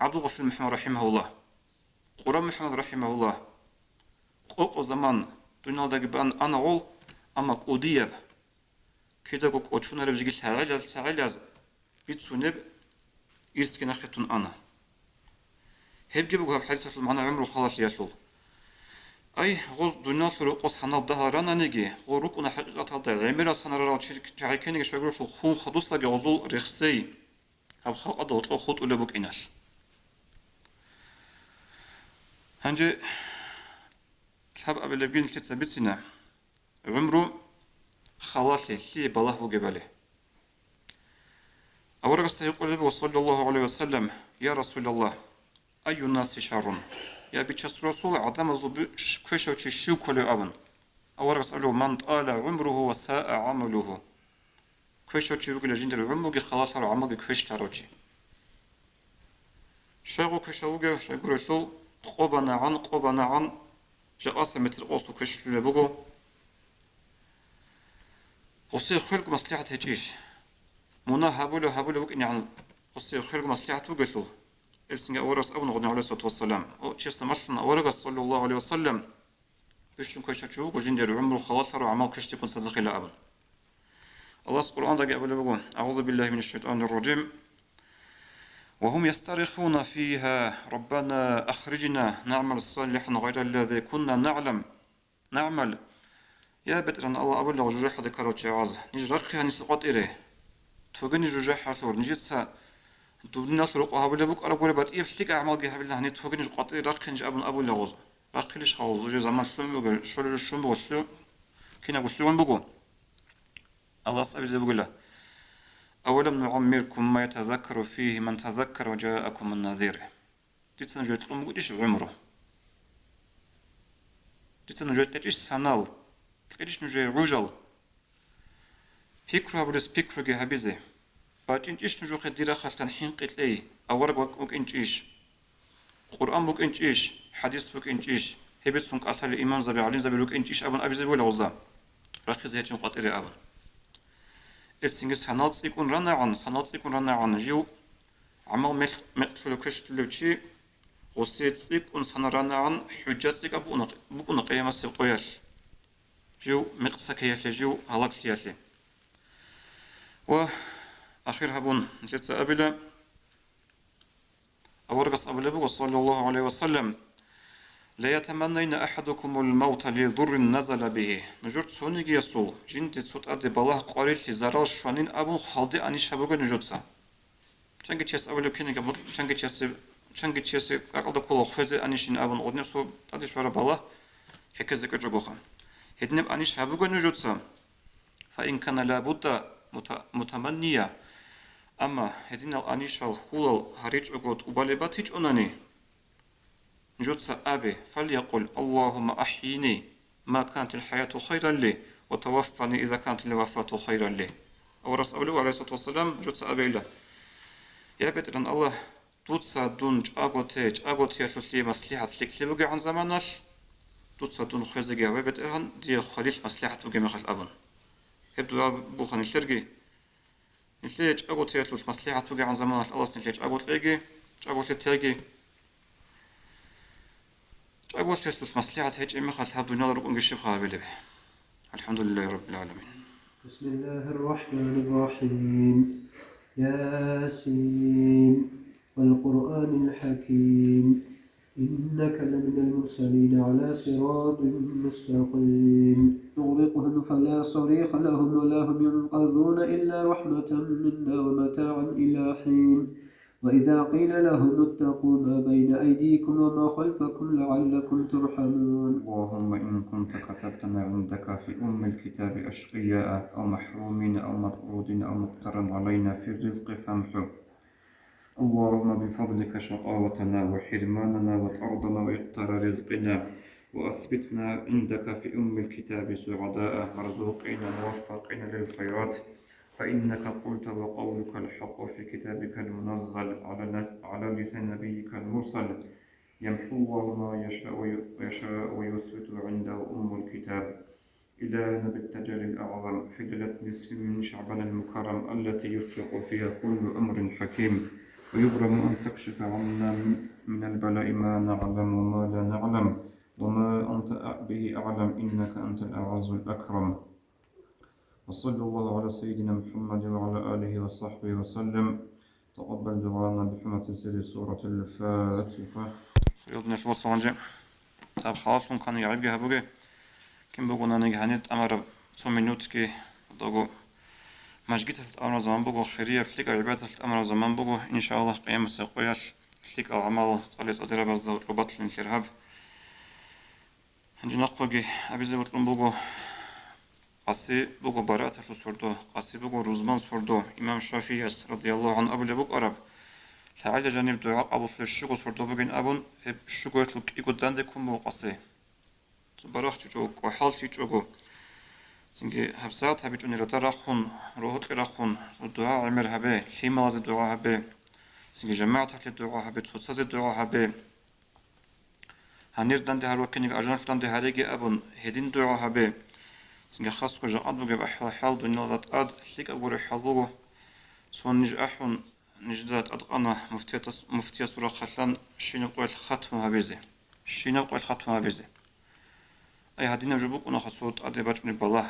აბდულ ღაფილ მუჰამად რაჰიმაჰულლაჰ ყურამ მუჰამად რაჰიმაჰულლაჰ ყოყო ზამან დუნალდაგიბან ანაულ ამა ყუდიებ ქედაგო ყოჩუნარებს იგი საღალιაზ ბიცუნებ ისკი ნახეთუნ ანა هبجيبوا هاب حديث معنا عمره خلاص ياسول أي غوز دنيا لو قص حنال دهرانا نيجي غوروكنا حقيقة هذا غميرة سنرى شعيكيني شغل خون خدوس لقى غزول رخصي هاب خلق أضغط خط ولا بوك إناش هنجي تحب قبل بين كتابتنا عمره خلاص لي بالله وجبله أورق يقول صلى الله عليه وسلم يا رسول الله أي الناس شر يا بيتشس رسول عظم الظب كشوش شو كل أبن أول رسأله من طال عمره وساء عمله كشوش يقول جندر عمره خلاص على عمله كش تروجي شغو كشوجه شغو رسول قبنا عن جاء متر قصو كش لبقو وصير خلق مصلحة هجيش منا هبول وك إني عن وصير خلق مصلحة وقتلو إلسنجا أورس أبو نغني عليه الصلاة والسلام أو شيء مثلا أورس صلى الله عليه وسلم بيشتم كشتشو وجندر عمره خلاص هرو عمل كشتي كن صدق إلى أبن الله سبحانه وتعالى قبل بقول أعوذ بالله من الشيطان الرجيم وهم يسترخون فيها ربنا أخرجنا نعمل صالحا غير الذي كنا نعمل يا بترن الله أبو الله جرح ذكرت عز نجرخي هنسقط إليه توجني جرح حصور نجتسا دون سرق هابل بوك أنا بقول بات يفتك أعمال جه بالله هني توجني قطع رخنج أبو لغوز رخليش خالص وجه زمان شلون بقول شلون بقول كنا بقول بقول الله سبحانه بقول له أولم نعمركم ما يتذكر فيه من تذكر وجاءكم النذير تيتنا جت لهم قديش عمره تيتنا جت قديش سنال قديش نجى رجال فكرة بريس فكرة جه بيزه باجين إيش نجوا خديرة خلتن حين قتلي أورق وك إنش إيش قرآن وك إنش إيش حديث وك إنش إيش هبت سونك أصل الإمام زبي علي زبي وك إنش إيش أبن أبي زبي ولا غزة رخيز هيجين قتلي أبن إرسنج سنات يكون رنا عن جو عمل مثل كشت لوشي وسيت يكون سنرانا عن حجات يك بكون قيامة سقياش جو مقصك يشجو هلاك يشلي وأخير هبون جت أبلا أورقص أبلا صلى الله عليه وسلم لا يتمنين أحدكم الموت لضر نزل به نجرت سوني يسول جنت صوت أدي بالله قارئ لزرار شوانين أبو خالد أني شبوك نجوتسا چنگ چیز أبلا كيني قبل چنگ چیز أقل كل خزي أني شين أبو نقدني سو أدي شوارا بالله هكذا كجوخا هدنب أني شبوك نجوتسا فإن كان لابد متمنية أما هدين الأني شال خلال هريج أقول أبالبات هيج أناني جوتس أبي فليقل اللهم أحيني ما كانت الحياة خيرا لي وتوفني إذا كانت الوفاة خيرا لي أو رسول عليه الصلاة والسلام جوتس أبي الله يا بيترن الله توتسا دون أغوتي شوشلي مصلحة لك لبقى عن زمانش توتسا دون خزقيا وبيترن دي خليل مصلحة وقي مخش أبن هبدو بوخان الشرقي نتليج أغوتي شوش مصلحة وقي عن زمانش الله سنتليج أغوتي تيجي أقول لك مصلحة هيك إما خلت هذا الدنيا ركون قشيب خابله الحمد لله رب العالمين بسم الله الرحمن الرحيم ياسين والقرآن الحكيم إنك لمن المرسلين على صراط مستقيم نغرقهم فلا صريخ لهم ولا هم ينقذون إلا رحمة منا ومتاعا إلى حين وإذا قيل لهم اتقوا ما بين أيديكم وما خلفكم لعلكم ترحمون اللهم إن كنت كتبتنا عندك في الكتاب أشقياء أو محرومين أو مطرودين أو مقترن علينا في الرزق فامحو اللهم بفضلك شقاوتنا وحرماننا وطردنا وإقتار رزقنا وأثبتنا عندك في الكتاب سعداء مرزوقين موفقين للخيرات فإنك قلت وقولك الحق في كتابك المنزل على لسان نبيك المرسل يمحو الله ما يشاء ويثبت عنده أم الكتاب إلهنا بالتجلي الأعظم في ليلة نصف من شعبان المكرم التي يفرق فيها كل أمر حكيم ويبرم أن تكشف عنا من البلاء ما نعلم وما لا نعلم وما أنت به أعلم إنك أنت الأعز الأكرم وصلى الله على سيدنا محمد وعلى آله وصحبه وسلم تقبل دعانا بحرمة سر سورة الفاتحة يودنا شو صانجة طب خلاص كان يعبيها بقى كم بقولنا نجحنيت أمر 2 минутки دوغو مشجيت في الأمر زمان بقو خيرية فلك عبادة في الأمر زمان بقو إن شاء الله قيام السقوياش فلك العمل صليت أدرى بس رباط الانشرهاب عندي نقوى أبيزي بطلون بقو قاسي بقو برات سردو قاسي بقو رزمان سردو إمام شافعي رضي الله عنه أبو لبوك أرب تعالى جانب دعاء أبو الشقو سردو بقين أبون الشقو يتلوك إيقو داندكم بقو قاسي برخ تجوك وحال تجوكو سنجي هبسات هبيجوني رتراخون روحت راخون الدعاء عمر هبه شيماز الدعاء هبه سنجي جماعة تحت الدعاء هبه تصوص الدعاء هبه هنير داندي هروكني أجنش داندي هريجي أبون هدين دعاء هبه سنجي خاص كوجا أدوجي بحال دنيا ذات أد سيك أقول حال بوجو سون نج أحون نجدات أدقنا مفتية سورة خلان شينو قوي الختم هبيزي شينو قوي الختم هبيزي أي هدينا جبوك ونخصوت أدي بچني بالله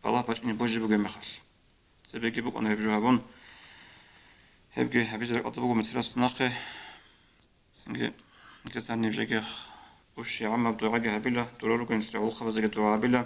بچني بوجي بوجي مخش سبيكي بوك أنا هبجو هبون هبجي هبيزر أطبوك مثل السناقي سنجي نتساني بجيكي وش يا عم بدو عاجي هبيلا دولارو كنت تعول خبزك دعاء هبيلا